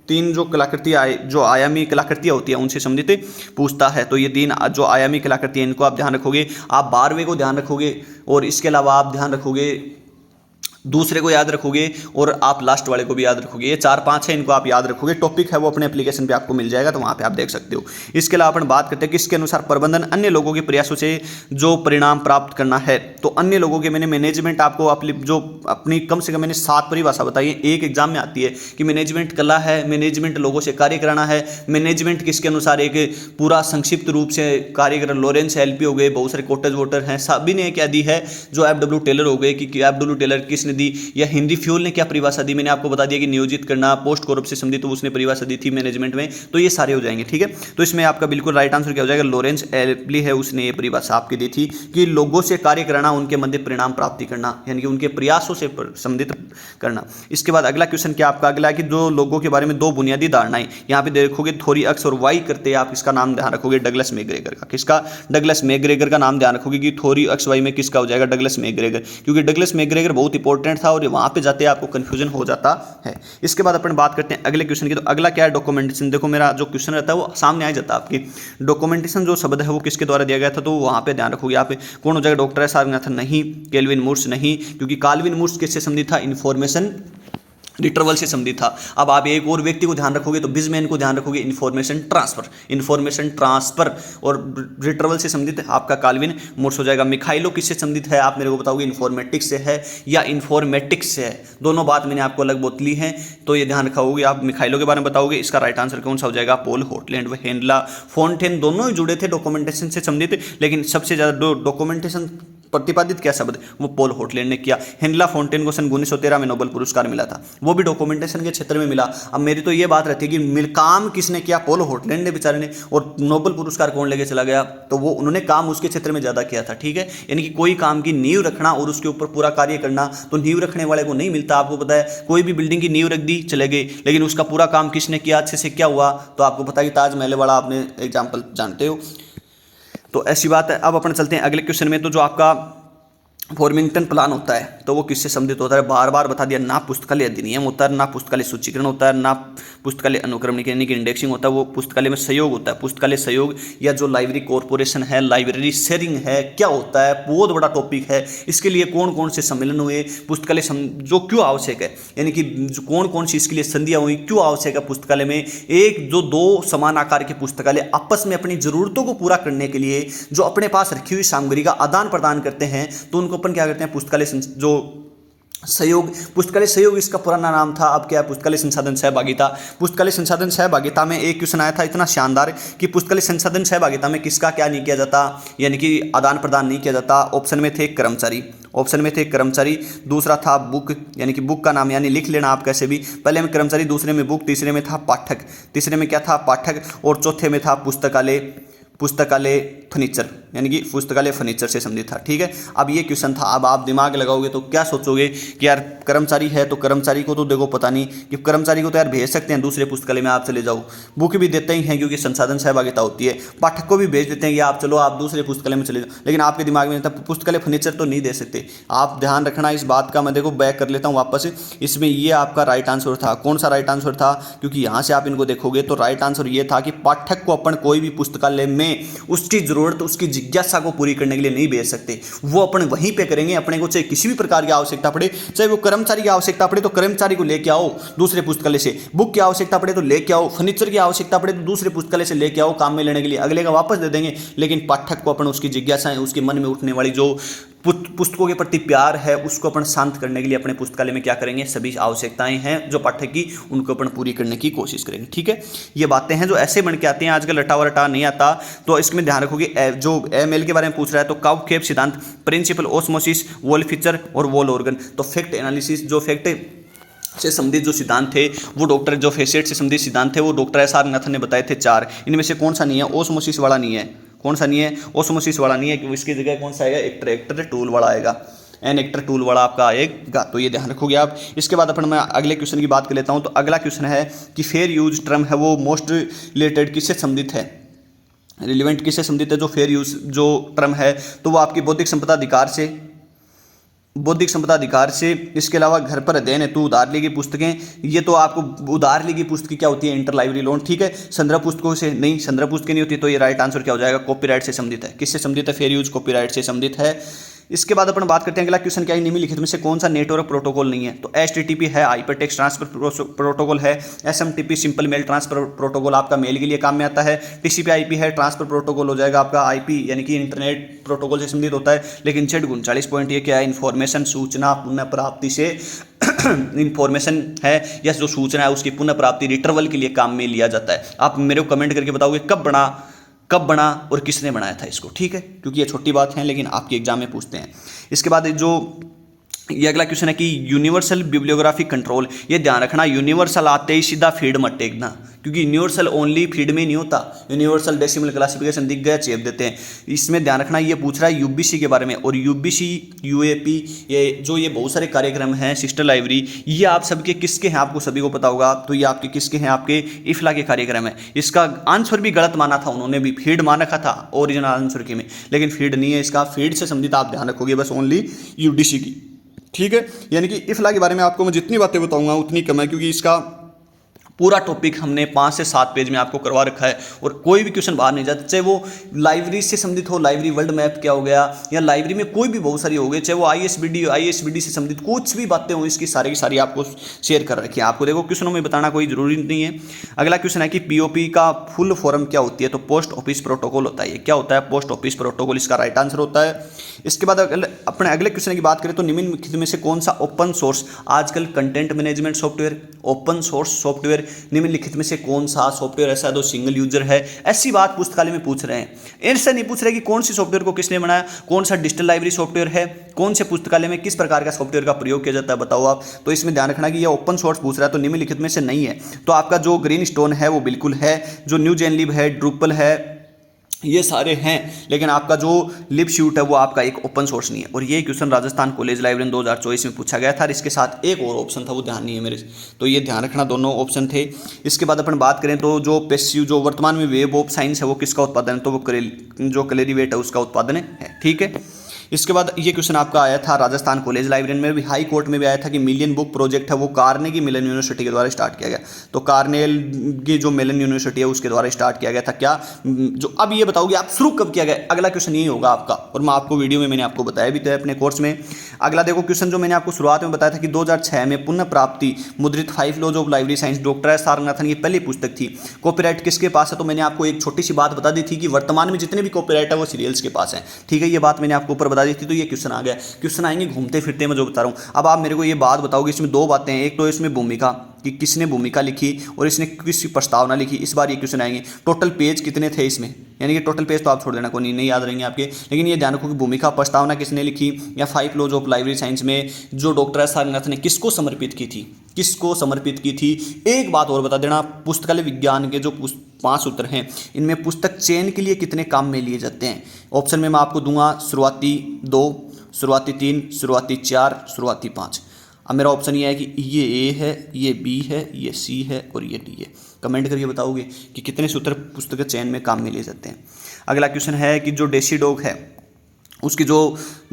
तीन जो कलाकृतियाँ जो आयामी कलाकृतियाँ होती है उनसे संबंधित पूछता है। तो ये 3 जो आयामी कलाकृतियाँ इनको आप ध्यान रखोगे। आप 12वें को ध्यान रखोगे और इसके अलावा आप ध्यान रखोगे दूसरे को याद रखोगे और आप लास्ट वाले को भी याद रखोगे। ये 4-5 है, इनको आप याद रखोगे। टॉपिक है वो अपने एप्लीकेशन पे आपको मिल जाएगा, तो वहाँ पे आप देख सकते हो। इसके अलावा अपन बात करते हैं कि इसके अनुसार प्रबंधन अन्य लोगों के प्रयासों से जो परिणाम प्राप्त करना है। तो अन्य लोगों के मैंने मैनेजमेंट आपको अपनी कम से कम मैंने 7 परिभाषा बताई है। एक एग्जाम में आती है कि मैनेजमेंट कला है, मैनेजमेंट लोगों से कार्य कराना है, मैनेजमेंट किसके अनुसार एक पूरा संक्षिप्त रूप से कार्य कर। लॉरेंस LP हो गए, बहुत सारे कोटज वोटर हैं, सभी ने क्या दी है, जो FW टेलर हो गए कि FW टेलर किसने दी, या हिंदी फ्यूल ने क्या परिभाषा दी। मैंने आपको बता दिया कि नियोजित करना, पोस्ट कोरप से संबंधित, तो उसने परिभाषा दी थी मैनेजमेंट में। तो ये सारे हो जाएंगे। ठीक है, तो इसमें आपका बिल्कुल राइट आंसर क्या हो जाएगा, लॉरेंस LP है, उसने ये परिभाषा आपकी दी थी कि लोगों से कार्य कराना, उनके मध्य परिणाम प्राप्ति करना, यानी कि उनके प्रयासों से संबंधित करना। इसके बाद अगला क्वेश्चन क्या आपका अगला है कि जो लोगों के बारे में 2 बुनियादी धारणाएं यहाँ पे देखोगे, थोरी अक्स और वाई करते हैं आप। इसका नाम ध्यान रखोगे डगलस मैकग्रेगर का। किसका, डगलस मैकग्रेगर का नाम ध्यान रखोगे कि थोरी अक्स वाई में किसका हो जाएगा, डगलस मैकग्रेगर, क्योंकि डगलस मैकग्रेगर बहुत इंपॉर्टेंट था और वहां पे जाते आपको कंफ्यूजन हो जाता है। इसके बाद अपन बात करते हैं अगले क्वेश्चन की। तो अगला क्या है, डॉक्यूमेंटेशन। देखो मेरा जो क्वेश्चन रहता है वो सामने आ जाता है आपकी। डॉक्यूमेंटेशन जो शब्द है वो किसके द्वारा दिया गया था, तो वहां पे ध्यान रखोगे आप। कौन हो जाएगा, डॉक्टर एस स्वामीनाथन नहीं, केल्विन मुर्स नहीं, क्योंकि काल्विन मुर्स किससे संबंधित था, इन्फॉर्मेशन रिट्रीवल से संबंधित था। अब आप एक और व्यक्ति को ध्यान रखोगे, तो बिजमैन को ध्यान रखोगे, इन्फॉर्मेशन ट्रांसफर और रिट्रीवल से संबंधित आपका काल्विन मुर्स हो जाएगा। मिखाइलो किससे संबंधित है, आप मेरे को बताओगे इन्फॉर्मेटिक्स से है या इन्फॉर्मेटिक्स से है। दोनों बात मैंने आपको अलग बोतली है, तो ये ध्यान रखोगे। आप मिखाइलो के बारे में बताओगे, इसका राइट आंसर कौन सा हो जाएगा, पॉल हॉटलैंड व हेनला फोंटेन, दोनों ही जुड़े थे डॉक्यूमेंटेशन से संबंधित, लेकिन सबसे ज्यादा डॉक्यूमेंटेशन प्रतिपादित क्या शब्द वो पॉल हॉटलैंड ने किया। हेनला फोंटेन को सन 1913 में नोबेल पुरस्कार मिला था, वो भी डॉक्यूमेंटेशन के क्षेत्र में मिला। अब मेरी तो ये बात रहती है कि काम किसने किया, पॉल हॉटलैंड ने बेचारे ने, और नोबेल पुरस्कार कौन लेके चला गया, तो वो उन्होंने काम उसके क्षेत्र में ज्यादा किया था। ठीक है, यानी कि कोई काम की नींव रखना और उसके ऊपर पूरा कार्य करना, तो नींव रखने वाले को नहीं मिलता। आपको पता है, कोई भी बिल्डिंग की नींव रख दी, चले गए, लेकिन उसका पूरा काम किसने किया, अच्छे से क्या हुआ, तो आपको पता है कि ताजमहल वाला आपने एग्जाम्पल जानते हो। तो ऐसी बात है। अब अपन चलते हैं अगले क्वेश्चन में। तो जो आपका फॉर्मिंगटन प्लान होता है, तो वो किससे संबंधित होता है, बार बार बता दिया। ना पुस्तकालय अधिनियम होता है, ना पुस्तकालय सूचीकरण होता है, ना पुस्तकालय अनुक्रमण यानी कि इंडेक्सिंग होता है, वो पुस्तकालय में सहयोग होता है। पुस्तकालय सहयोग या जो लाइब्रेरी कॉर्पोरेशन है, लाइब्रेरी शेयरिंग है, क्या होता है, बहुत बड़ा टॉपिक है। इसके लिए कौन कौन से सम्मेलन हुए, पुस्तकालय जो क्यों आवश्यक है, यानी कि कौन कौन सी इसके लिए संधियां हुई, क्यों आवश्यक है पुस्तकालय में। एक जो 2 समान आकार के पुस्तकालय आपस में अपनी जरूरतों को पूरा करने के लिए जो अपने पास रखी हुई सामग्री का आदान प्रदान करते हैं, तो उनको अपन क्या करते हैं, पुस्तकालय जो सहयोग। पुस्तकालय सहयोग इसका पुराना नाम था, अब क्या है, पुस्तकालय संसाधन सहभागिता। पुस्तकालय संसाधन सहभागिता में एक क्वेश्चन आया था इतना शानदार कि पुस्तकालय संसाधन सहभागिता में किसका क्या नहीं किया जाता, यानी कि आदान प्रदान नहीं किया जाता। ऑप्शन में थे कर्मचारी, दूसरा था बुक, यानी कि बुक का नाम यानी लिख लेना आप कैसे भी, पहले में कर्मचारी, दूसरे में बुक, तीसरे में था पाठक, तीसरे में क्या था, पाठक, और चौथे में था पुस्तकालय फर्नीचर, यानी कि पुस्तकालय फर्नीचर से संबंधित था। ठीक है, अब ये क्वेश्चन था। अब आप दिमाग लगाओगे तो क्या सोचोगे कि यार कर्मचारी है, तो कर्मचारी को तो देखो पता नहीं कि कर्मचारी को तो यार भेज सकते हैं दूसरे पुस्तकालय में, आप चले जाओ। बुक भी देते ही हैं क्योंकि संसाधन सहभागिता होती है। पाठक को भी भेज देते हैं कि आप चलो, आप दूसरे पुस्तकालय में चले जाओ, लेकिन आपके दिमाग में पुस्तकालय फर्नीचर तो नहीं दे सकते। आप ध्यान रखना इस बात का। मैं देखो बैक कर लेता हूँ वापस। इसमें ये आपका राइट आंसर था। कौन सा राइट आंसर था, क्योंकि यहाँ से आप इनको देखोगे तो राइट आंसर ये था कि पाठक को अपन कोई भी पुस्तकालय में उसकी जरूरत, उसकी जिज्ञासा को पूरी करने के लिए नहीं भेज सकते। वो अपन वहीं पे करेंगे। अपने को चाहे किसी भी प्रकार की आवश्यकता पड़े, चाहे वो कर्मचारी की आवश्यकता पड़े तो कर्मचारी को लेके आओ दूसरे पुस्तकालय से, बुक की आवश्यकता पड़े तो लेके आओ, फर्नीचर की आवश्यकता पड़े तो दूसरे पुस्तकालय से लेके आओ काम में लेने के लिए, अगले का वापस दे देंगे। लेकिन पाठक को अपन उसकी जिज्ञासाएं, उसके मन में उठने वाली जो पुस्तकों के प्रति प्यार है उसको अपन शांत करने के लिए अपने पुस्तकालय में क्या करेंगे, सभी आवश्यकताएं हैं जो पाठक की उनको अपन पूरी करने की कोशिश करेंगे। ठीक है, ये बातें हैं जो ऐसे बन के आती हैं, आजकल रटा वटा नहीं आता। तो इसमें ध्यान रखोगे जो एमएल के बारे में पूछ रहा है तो काउकेप सिद्धांत, प्रिंसिपल ऑस्मोसिस, वॉल फीचर और वॉल ऑर्गन। तो फैक्ट एनालिसिस जो फैक्ट से संबंधित जो सिद्धांत थे वो डॉक्टर जो फेसेट से संबंधित सिद्धांत थे वो डॉक्टर एस आर नाथन ने बताए थे 4। इनमें से कौन सा नहीं है, ओस्मोसिस वाला नहीं है। कौन सा नहीं है, ओस्मोसिस वाला नहीं है, क्योंकि इसकी जगह कौन सा आएगा, एक्टर टूल वाला आएगा, एन एक्टर टूल वाला आपका आएगा। तो ये ध्यान रखोगे आप। इसके बाद अपन मैं अगले क्वेश्चन की बात कर लेता हूँ। तो अगला क्वेश्चन है कि फेयर यूज टर्म है वो मोस्ट रिलेटेड किससे संबंधित है, रिलेवेंट किससे संबंधित है। जो फेयर यूज जो टर्म है तो वो आपकी बौद्धिक संपदा अधिकार से, बौद्धिक संपदा अधिकार से, इसके अलावा घर पर अध्ययन हेतु उधार ली गई पुस्तकें, ये तो आपको उधार ली गई पुस्तकें क्या होती है, इंटर लाइब्रेरी लोन। ठीक है, संदर्भ पुस्तकों से नहीं, संदर्भ पुस्तकें नहीं होती। तो ये राइट आंसर क्या हो जाएगा, कॉपीराइट से संबंधित है। किससे संबंधित है, फेयर यूज कॉपीराइट से संबंधित है। इसके बाद अपन बात करते हैं अगला क्वेश्चन क्या है, निम्नलिखित में से कौन सा नेटवर्क प्रोटोकॉल नहीं है। तो HTTP है, हाइपरटेक्स्ट ट्रांसफर प्रोटोकॉल है, SMTP simple mail transfer protocol आपका मेल के लिए काम में आता है, TCP/IP है, ट्रांसफर प्रोटोकॉल हो जाएगा आपका IP यानी कि इंटरनेट प्रोटोकॉल से संबंधित होता है। लेकिन Z39 पॉइंट ये क्या है, इन्फॉर्मेशन सूचना पुनः प्राप्ति से इन्फॉर्मेशन है या जो सूचना है उसकी पुनः प्राप्ति रिट्रीवल के लिए काम में लिया जाता है। आप मेरे को कमेंट करके बताओगे कब बना और किसने बनाया था इसको। ठीक है, क्योंकि ये छोटी बात है लेकिन आपके एग्जाम में पूछते हैं। इसके बाद जो ये अगला क्वेश्चन है कि यूनिवर्सल बिब्लियोग्राफिक कंट्रोल, ये ध्यान रखना यूनिवर्सल आते ही सीधा फीड मत टेकना, क्योंकि यूनिवर्सल ओनली फीड में नहीं होता, यूनिवर्सल डेसिमल क्लासिफिकेशन दिख गया चेप देते हैं। इसमें ध्यान रखना ये पूछ रहा है UBC के बारे में, और UBC UAP ये बहुत सारे कार्यक्रम हैं, सिस्टर लाइब्रेरी, ये आप सबके किसके हैं आपको सभी को पता होगा। तो ये आपके किसके हैं, आपके इफ्ला के कार्यक्रम है। इसका आंसर भी गलत माना था उन्होंने भी, फीड मान रखा था ओरिजिनल आंसर के में, लेकिन फीड नहीं है इसका, फीड से संबंधित आप ध्यान रखोगे बस ओनली UDC की। ठीक है, यानी कि इफ्ला के बारे में आपको मैं जितनी बातें बताऊंगा उतनी कम है, क्योंकि इसका पूरा टॉपिक हमने 5 से 7 पेज में आपको करवा रखा है और कोई भी क्वेश्चन बाहर नहीं जाता, चाहे वो लाइब्रेरी से संबंधित हो, लाइब्रेरी वर्ल्ड मैप क्या हो गया, या लाइब्रेरी में कोई भी बहुत सारी हो गई, चाहे वो ISBD से संबंधित कुछ भी बातें हो, इसकी सारी की सारी आपको शेयर कर रखी है। आपको देखो क्वेश्चनों में बताना कोई जरूरी नहीं है। अगला क्वेश्चन है कि POP का फुल फॉर्म क्या होती है। तो पोस्ट ऑफिस प्रोटोकॉल होता है। ये क्या होता है, पोस्ट ऑफिस प्रोटोकॉल, इसका राइट आंसर होता है। इसके बाद अपने अगले क्वेश्चन की बात करें तो निम्नलिखित में से कौन सा ओपन सोर्स आजकल content management software, open source software, निम्नलिखित में से कौन सा सॉफ्टवेयर ऐसा जो सिंगल यूजर है। ऐसी बात पुस्तकालय में पूछ रहे हैं, ऐसा नहीं पूछ रहे कि कौन सी सॉफ्टवेयर को किसने बनाया, कौन सा डिजिटल लाइब्रेरी सॉफ्टवेयर है, कौन से पुस्तकालय में किस प्रकार का सॉफ्टवेयर का प्रयोग किया जाता है, बताओ आप। तो इसमें ध्यान रखना कि ये ओपन सोर्स पूछ रहा है, तो निम्नलिखित में से नहीं है। तो आपका जो ग्रीन स्टोन है वो बिल्कुल है, जो न्यू जेनलिब है, ड्रूपल है, ये सारे हैं, लेकिन आपका जो लिबशूट है वो आपका एक ओपन सोर्स नहीं है। और ये क्वेश्चन राजस्थान कॉलेज लाइब्रेरी 2024 में पूछा गया था, और इसके साथ एक और ऑप्शन था वो ध्यान नहीं है मेरे, तो ये ध्यान रखना दोनों ऑप्शन थे। इसके बाद अपन बात करें तो जो पैसिव जो वर्तमान में वेब ऑफ साइंस है वो किसका उत्पादन है, तो वो जो क्लेरिवेट है उसका उत्पादन है। ठीक है, इसके बाद ये क्वेश्चन आपका आया था राजस्थान कॉलेज लाइब्रेरी में भी, हाई कोर्ट में भी आया था कि मिलियन बुक प्रोजेक्ट है वो कार्नेगी मेलन यूनिवर्सिटी के द्वारा स्टार्ट किया गया। तो कार्नेल की जो मेलन यूनिवर्सिटी है उसके द्वारा स्टार्ट किया गया था क्या, जो अब ये बताओगे आप शुरू कब किया गया, अगला क्वेश्चन यही होगा आपका, और मैं आपको वीडियो में मैंने आपको बताया भी था अपने कोर्स में। अगला देखो क्वेश्चन जो मैंने आपको शुरुआत में बताया था कि 2006 में पुनः प्राप्ति मुद्रित 5 laws of library science doctor S R Nathan की पहली पुस्तक थी। कॉपीराइट किसके पास है, तो मैंने आपको एक छोटी सी बात बता दी थी कि वर्तमान में जितने भी कॉपीराइट है वो सीरियल्स के पास है। ठीक है, ये बात मैंने आपको ऊपर बता दी थी। तो ये क्वेश्चन आ गया, क्वेश्चन आएंगे घूमते फिरते मैं जो बता रहा हूँ। अब आप मेरे को ये बात बताओगे, इसमें 2 बातें हैं, एक तो इसमें भूमिका कि किसने भूमिका लिखी और इसने किसकी प्रस्तावना लिखी, इस बार ये क्वेश्चन आएंगे। टोटल पेज कितने थे इसमें, यानी कि टोटल पेज तो आप छोड़ देना, कोई नहीं याद रहेंगे आपके, लेकिन ये ध्यान रखो कि भूमिका प्रस्तावना किसने लिखी, या 5 लॉज ऑफ लाइब्रेरी साइंस में जो डॉक्टर एस आर नाथन ने किसको समर्पित की थी, किसको समर्पित की थी। एक बात और बता देना, पुस्तकालय विज्ञान के जो 5 सूत्र हैं इनमें पुस्तक चयन के लिए कितने काम में लिए जाते हैं। ऑप्शन में मैं आपको दूंगा शुरुआती 2, शुरुआती 3, शुरुआती 4, शुरुआती 5। अब मेरा ऑप्शन ये है कि ये A है, ये B है, ये C है और ये D है। कमेंट करके बताओगे कि कितने सूत्र पुस्तक चयन में काम में लिए जाते हैं। अगला क्वेश्चन है कि जो डेसीडॉग है उसकी जो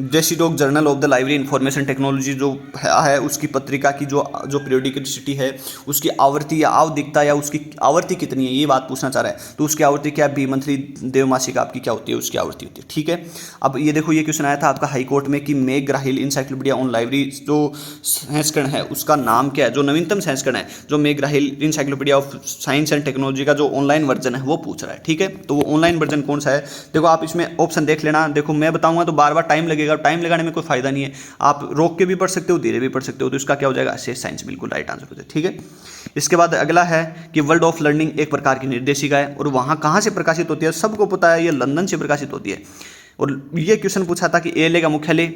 DESIDOC journal of the library information technology जो है उसकी पत्रिका की जो पीरियोडिसिटी है उसकी आवृत्ति या आवधिकता या उसकी आवृत्ति कितनी है, ये बात पूछना चाह रहा है। तो उसकी आवृत्ति क्या है, मंथली देवमासिक आपकी क्या होती है, उसकी आवृत्ति होती है। ठीक है, अब ये देखो ये क्वेश्चन आया था आपका हाई कोर्ट में कि मेघराहिल इंसाइक्लोपीडिया ऑन लाइब्रेरी जो संस्करण है उसका नाम क्या है, जो नवीनतम संस्करण है जो McGraw Hill encyclopedia of science and technology का जो ऑनलाइन वर्जन है वो पूछ रहा है। ठीक है, तो वो ऑनलाइन वर्जन कौन सा है, देखो आप इसमें ऑप्शन देख लेना। देखो मैं बताऊंगा मैं तो बार बार टाइम लगेगा, टाइम लगाने में कोई फायदा नहीं है। आप रोक के भी पढ़ सकते हो, धीरे भी पढ़ सकते हो। तो इसका क्या हो जाएगा, साइंस बिल्कुल राइट आंसर हो जाए। ठीक है, इसके बाद अगला है कि वर्ल्ड ऑफ लर्निंग एक प्रकार की निर्देशिका है और वहाँ कहाँ से प्रकाशित होती है, सबको पता है, ये लंदन से प्रकाशित होती है। और ये क्वेश्चन पूछा था कि ALA का मुख्यालय,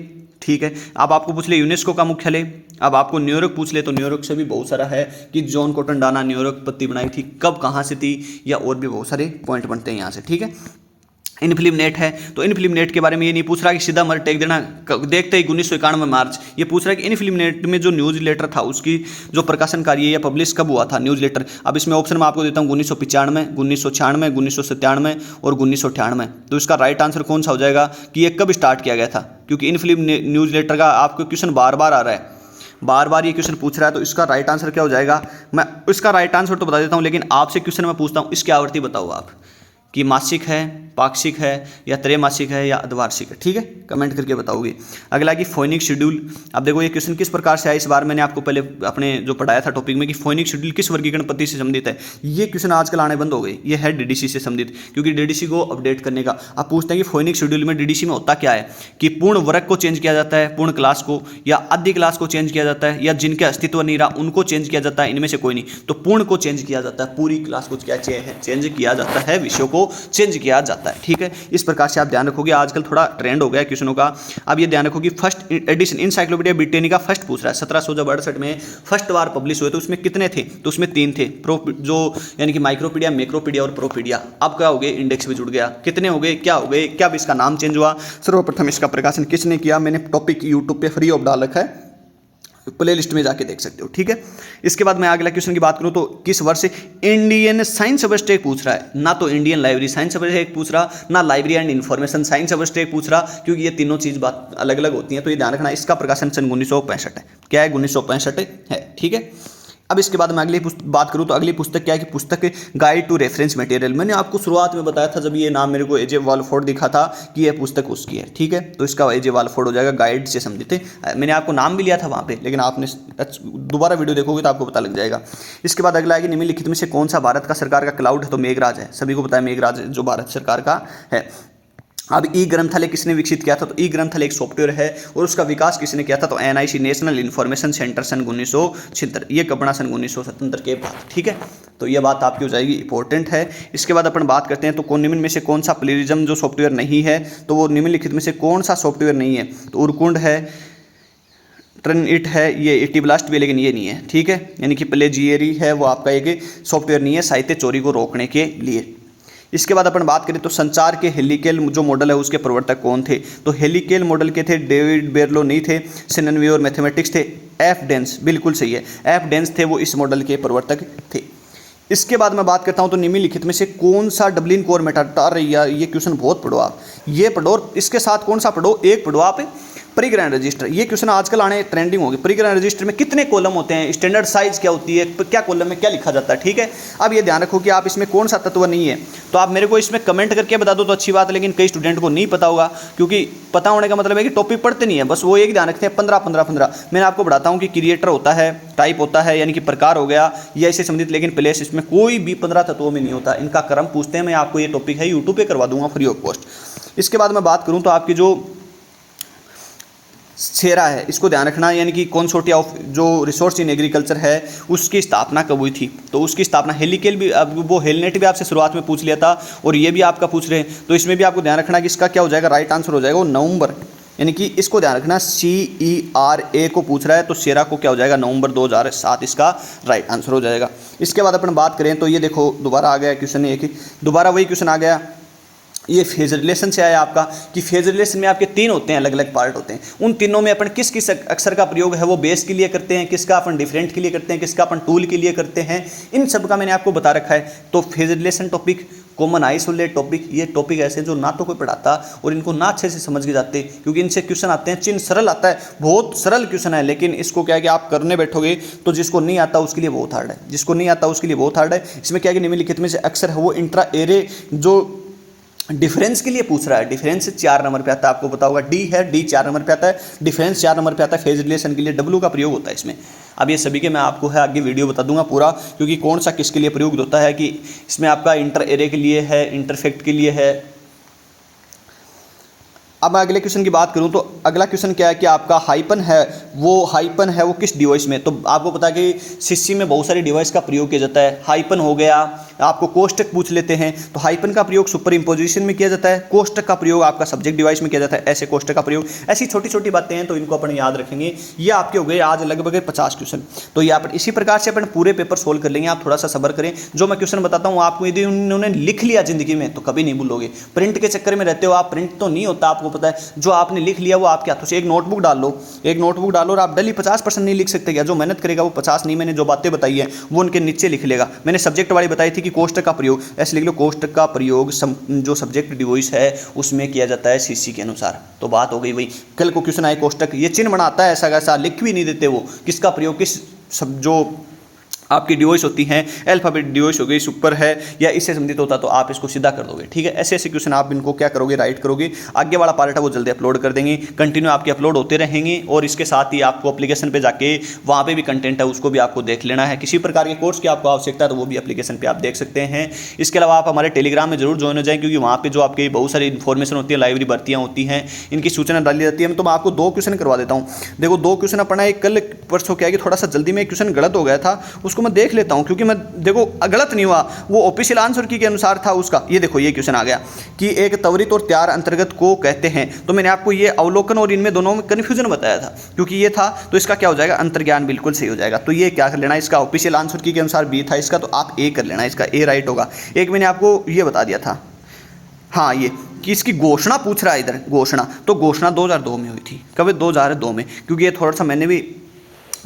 ठीक है। अब आपको पूछ ले यूनेस्को का मुख्यालय, अब आपको न्यूयॉर्क पूछ ले तो न्यूयॉर्क से भी बहुत सारा है कि जॉन कॉटन डाना न्यूयॉर्क पत्ती बनाई थी, कब कहाँ से थी, या और भी बहुत सारे पॉइंट बनते हैं यहाँ से। ठीक है, इनफिल्म नेट है तो इनफिल्म नेट के बारे में ये नहीं पूछ रहा कि सीधा मर टेक देना देखते ही 1991 मार्च, ये पूछ रहा है कि इनफिल्म नेट में जो न्यूज़ लेटर था उसकी जो प्रकाशन कार्य या पब्लिश कब हुआ था न्यूज़ लेटर। अब इसमें ऑप्शन मैं आपको देता हूँ 1995, 1996, 1997 और 1998। तो इसका राइट आंसर कौन सा हो जाएगा कि ये कब स्टार्ट किया गया था, क्योंकि इनफिल्म न्यूज़ लेटर का आपको क्वेश्चन बार बार आ रहा है, बार बार ये क्वेश्चन पूछ रहा है। तो इसका राइट आंसर क्या हो जाएगा, मैं इसका राइट आंसर तो बता देता हूँ, लेकिन आपसे क्वेश्चन मैं पूछता हूँ इसकी आवृत्ति बताओ आप कि मासिक है, पाक्षिक है, या त्रैमासिक है, या अर्धवार्षिक है। ठीक है, कमेंट करके बताओगे। अगला कि फोनिक शेड्यूल। अब देखो ये क्वेश्चन किस प्रकार से आया, इस बार मैंने आपको पहले अपने जो पढ़ाया था टॉपिक में कि फोनिक शेड्यूल किस वर्गीकरण पद्धति से संबंधित है। ये क्वेश्चन आजकल आने बंद हो गए, ये है DDC से संबंधित, क्योंकि DDC को अपडेट करने का। आप पूछते हैं कि फोनिक शेड्यूल में DDC में होता क्या है कि पूर्ण वर्ग को चेंज किया जाता है, पूर्ण क्लास को, या आधी क्लास को चेंज किया जाता है, या जिनके अस्तित्व नहीं रहा उनको चेंज किया जाता है, इनमें से कोई नहीं। तो पूर्ण को चेंज किया जाता है, पूरी क्लास को क्या चेंज किया जाता है, विषयों को चेंज किया जाता है। ठीक है, इस प्रकार से आप ध्यान रखोगे। आजकल थोड़ा ट्रेंड हो गया है क्वेश्चनों का। अब ये ध्यान रखो कि first edition encyclopaedia Britannica first पूछ रहा है, 1768 में फर्स्ट बार पब्लिश हुए। तो उसमें कितने थे, तो उसमें 3 थे, जो यानी कि माइक्रोपीडिया, मैक्रोपीडिया और प्रोपीडिया। अब क्या हो गए, इंडेक्स भी जुड़ गया, कितने हो गए, क्या हो गए, क्या इसका नाम चेंज हुआ। सर्वप्रथम इसका प्रकाशन किसने किया, मैंने टॉपिक यूट्यूब पे फ्री ऑफ डाल रखा है, प्ले लिस्ट में जाके देख सकते हो। ठीक है, इसके बाद मैं अगला क्वेश्चन की बात करूं तो किस वर्ष से इंडियन साइंस सबस्टेक पूछ रहा है, ना तो इंडियन लाइब्रेरी साइंस सबस्टेक पूछ रहा, ना लाइब्रेरी एंड इन्फॉर्मेशन साइंस सबस्टेक पूछ रहा, क्योंकि ये तीनों चीज बात अलग अलग होती हैं। तो ये ध्यान रखना, इसका प्रकाशन सन 1965 है। क्या है, 1965 है। ठीक है, अब इसके बाद मैं अगली बात करूं तो अगली पुस्तक क्या है कि पुस्तक गाइड टू रेफरेंस मटेरियल। मैंने आपको शुरुआत में बताया था जब ये नाम मेरे को AJ वालफोर्ड दिखा था कि यह पुस्तक उसकी है। ठीक है, तो इसका AJ वालफोर्ड हो जाएगा, गाइड से संबंधित है। मैंने आपको नाम भी लिया था वहाँ पे, लेकिन आपने दोबारा वीडियो देखोगे तो आपको पता लग जाएगा। इसके बाद अगला है कि निम्नलिखित में से कौन सा भारत का सरकार का क्लाउड है, तो मेघराज है। सभी को पता है मेघराज जो भारत सरकार का है। अब ई ग्रंथालय किसने विकसित किया था, तो ई ग्रंथालय एक सॉफ्टवेयर है और उसका विकास किसने किया था, तो NIC नेशनल इन्फॉर्मेशन सेंटर सन 1976, ये कपड़ा सन 1977 के बाद। ठीक है, तो ये बात आपकी हो जाएगी, इंपॉर्टेंट है। इसके बाद अपन बात करते हैं तो निम्न में से कौन सा प्लेरिज्म जो सॉफ्टवेयर नहीं है, तो वो निम्नलिखित में से कौन सा सॉफ्टवेयर नहीं है, तो उरकुंड है, टर्निट है, ये इटिब्लास्ट भी, लेकिन ये नहीं है। ठीक है, यानी कि प्लेजियरी है वो आपका एक सॉफ्टवेयर नहीं है साहित्य चोरी को रोकने के लिए। इसके बाद अपन बात करें तो संचार के हेलिकेल जो मॉडल है उसके प्रवर्तक कौन थे, तो हेलिकेल मॉडल के थे डेविड बेरलो नहीं थे, सिननवी और मैथमेटिक्स थे, F डेंस बिल्कुल सही है, F डेंस थे वो इस मॉडल के प्रवर्तक थे। इसके बाद मैं बात करता हूं तो निम्नलिखित में से कौन सा डबलिन कोर मेटाटार, ये क्वेश्चन बहुत पढ़ो आप, ये पढ़ो और इसके साथ कौन सा पढ़ो, एक पढ़ो आप परिग्रहण रजिस्टर। ये क्वेश्चन आजकल आने ट्रेंडिंग होगी। परिग्रहण रजिस्टर में कितने कॉलम होते हैं, स्टैंडर्ड साइज क्या होती है, क्या कॉलम में क्या लिखा जाता है। ठीक है, अब ये ध्यान रखो कि आप इसमें कौन सा तत्व नहीं है, तो आप मेरे को इसमें कमेंट करके बता दो तो अच्छी बात है, लेकिन कई स्टूडेंट को नहीं पता होगा, क्योंकि पता होने का मतलब है कि टॉपिक पढ़ते नहीं है, बस वो एक ध्यान रखते हैं 15-15-15। मैंने आपको बताता हूँ कि क्रिएटर होता है, टाइप होता है, यानी कि प्रकार हो गया या इससे संबंधित, लेकिन प्लेस इसमें कोई भी 15 तत्वों में नहीं होता। इनका क्रम पूछते हैं, मैं आपको ये टॉपिक है यूट्यूब पे करवा दूंगा फ्री ऑफ कॉस्ट। इसके बाद मैं बात करूँ तो आपकी जो सेरा है, इसको ध्यान रखना, यानी कि कंसोर्टिया ऑफ जो रिसोर्स इन एग्रीकल्चर है उसकी स्थापना कब हुई थी, तो उसकी स्थापना हेलिकेल भी, अब वो हेलनेट भी आपसे शुरुआत में पूछ लिया था और ये भी आपका पूछ रहे हैं, तो इसमें भी आपको ध्यान रखना कि इसका क्या हो जाएगा, राइट आंसर हो जाएगा वो नवंबर, यानी कि इसको ध्यान रखना CERA को पूछ रहा है, तो सेरा को क्या हो जाएगा नवंबर 2007 इसका राइट आंसर हो जाएगा। इसके बाद अपन बात करें तो ये देखो दोबारा आ गया क्वेश्चन, एक ही दोबारा वही क्वेश्चन आ गया, ये फेज रिलेशन से आया आपका कि फेज रिलेशन में आपके 3 होते हैं, अलग अलग पार्ट होते हैं, उन तीनों में अपन किस किस अक्षर का प्रयोग है वो बेस के लिए करते हैं, किसका अपन डिफरेंट के लिए करते हैं, किसका अपन टूल के लिए करते हैं, इन सब का मैंने आपको बता रखा है। तो phase relation topic, common isolate topic, ये टॉपिक ऐसे जो ना तो कोई पढ़ाता और इनको ना अच्छे से समझ के जाते, क्योंकि इनसे क्वेश्चन आते हैं, चिन्ह सरल आता है, बहुत सरल क्वेश्चन है, लेकिन इसको क्या है कि आप करने बैठोगे तो जिसको नहीं आता उसके लिए बहुत हार्ड है, जिसको नहीं आता उसके लिए बहुत हार्ड है। इसमें क्या है कि निम्नलिखित में से अक्षर है वो इंट्रा एरे जो डिफरेंस के लिए पूछ रहा है, डिफरेंस 4 नंबर पे आता है, आपको पता होगा डी है, डी 4 नंबर पे आता है, डिफरेंस 4 नंबर पे आता है, फेज रिलेशन के लिए W का प्रयोग होता है इसमें। अब ये सभी के मैं आपको है आगे वीडियो बता दूंगा पूरा, क्योंकि कौन सा किसके लिए प्रयुक्त होता है, कि इसमें आपका इंटर एरे के लिए है, इंटरफेक्ट के लिए है, अब मैं अगले क्वेश्चन की बात करूं तो अगला क्वेश्चन क्या है कि आपका हाइपन है वो किस डिवाइस में, तो आपको पता है कि सीसी में बहुत सारी डिवाइस का प्रयोग किया जाता है। हाइपन हो गया, आपको कोष्टक पूछ लेते हैं तो हाइपन का प्रयोग सुपर इंपोजिशन में किया जाता है, कोष्टक का प्रयोग आपका सब्जेक्ट डिवाइस में किया जाता है, ऐसे कोष्टक का प्रयोग, ऐसी छोटी छोटी बातें हैं तो इनको अपन याद रखेंगे। ये आपके हो गए आज लगभग 50 क्वेश्चन। तो ये आप इसी प्रकार से अपन पूरे पेपर सोल्व कर लेंगे। आप थोड़ा सा सब्र करें, जो मैं क्वेश्चन बताता हूँ आपको यदि उन्होंने लिख लिया जिंदगी में तो कभी नहीं भूलोगे। प्रिंट के चक्कर में रहते हो आप, प्रिंट तो नहीं होता, आपको पता है, जो आपने लिख लिया वो आपके हाथों से। एक नोटबुक डाल लो और आप डेली 50% नहीं लिख सकते क्या? जो मेहनत करेगा वो 50 नहीं, मैंने जो बातें बताई है वो उनके नीचे लिख लेगा। मैंने सब्जेक्ट वाली बताई थी कि कोष्टक का प्रयोग, ऐसे लिख लो, कोष्टक का प्रयोग जो सब्जेक्ट डिवाइस है उसमें किया जाता है सीसी के अनुसार। तो बात हो गई वही, कल को क्वेश्चन आए कोष्टक, ये चिन्ह बनाता है ऐसा कैसा, लिख भी नहीं देते वो, किसका प्रयोग किस सब जो आपकी डिवाइस होती हैं, अल्फाबेट डिवाइस हो गई, सुपर है या इससे संबंधित होता तो आप इसको सीधा कर दोगे। ठीक है, ऐसे ऐसे क्वेश्चन आप इनको क्या करोगे, राइट करोगे। आगे वाला पार्ट है वो जल्दी अपलोड कर देंगे, कंटिन्यू आपके अपलोड होते रहेंगे। और इसके साथ ही आपको एप्लीकेशन पे जाके वहाँ पे भी कंटेंट है उसको भी आपको देख लेना है। किसी प्रकार के कोर्स की आपको आवश्यकता है तो वो भी एप्लीकेशन पर आप देख सकते हैं। इसके अलावा आप हमारे टेलीग्राम में जरूर ज्वाइन हो जाएं, क्योंकि वहाँ पर जो आपकी बहुत सारी इन्फॉर्मेशन होती है, लाइब्रेरी भर्तियाँ होती हैं, इनकी सूचना डाली जाती है। तो मैं आपको 2 क्वेश्चन करवा देता हूँ। देखो 2 क्वेश्चन अपना एक कल परसों क्या है कि थोड़ा सा जल्दी में क्वेश्चन गलत हो गया था, उसको मैं देख लेता हूँ, क्योंकि मैं देखो गलत नहीं हुआ, वो ऑफिशियल आंसर की के अनुसार था उसका। ये देखो ये क्वेश्चन आ गया कि एक त्वरित और त्यार अंतर्गत को कहते हैं। तो मैंने आपको ये अवलोकन और इनमें दोनों में कन्फ्यूजन बताया था, क्योंकि ये था तो इसका क्या हो जाएगा, अंतर्ज्ञान बिल्कुल सही हो जाएगा। तो ये क्या कर लेना, इसका ऑफिशियल आंसर की के अनुसार बी था इसका, तो आप ए कर लेना, इसका ए राइट होगा। एक मैंने आपको ये बता दिया था, हाँ ये कि इसकी घोषणा पूछ रहा है इधर, घोषणा, तो घोषणा 2002 में हुई थी। कब? 2002 में, क्योंकि ये थोड़ा सा मैंने भी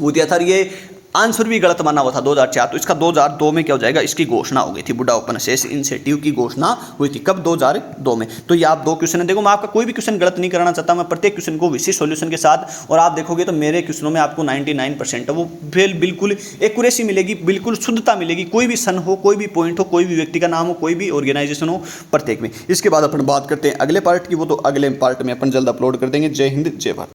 वो दिया था, ये आंसर भी गलत माना हुआ था 2004, तो इसका 2002 में क्या हो जाएगा, इसकी घोषणा हो गई थी, बुढ़ा ओपन सेस इनिशिएटिव की घोषणा हुई थी। कब? 2002 में। तो ये आप 2 क्वेश्चन है। देखो मैं आपका कोई भी क्वेश्चन गलत नहीं कराना चाहता, मैं प्रत्येक क्वेश्चन को विशेष सॉल्यूशन के साथ, और आप देखोगे तो मेरे क्वेश्चनों में आपको 99% है वो बिल्कुल एक्यूरेसी मिलेगी, बिल्कुल शुद्धता मिलेगी। कोई भी सन हो, कोई भी पॉइंट हो, कोई भी व्यक्ति का नाम हो, कोई भी ऑर्गेनाइजेशन हो, प्रत्येक में। इसके बाद अपन बात करते हैं अगले पार्ट की, वो तो अगले पार्ट में अपन जल्द अपलोड कर देंगे। जय हिंद, जय भारत।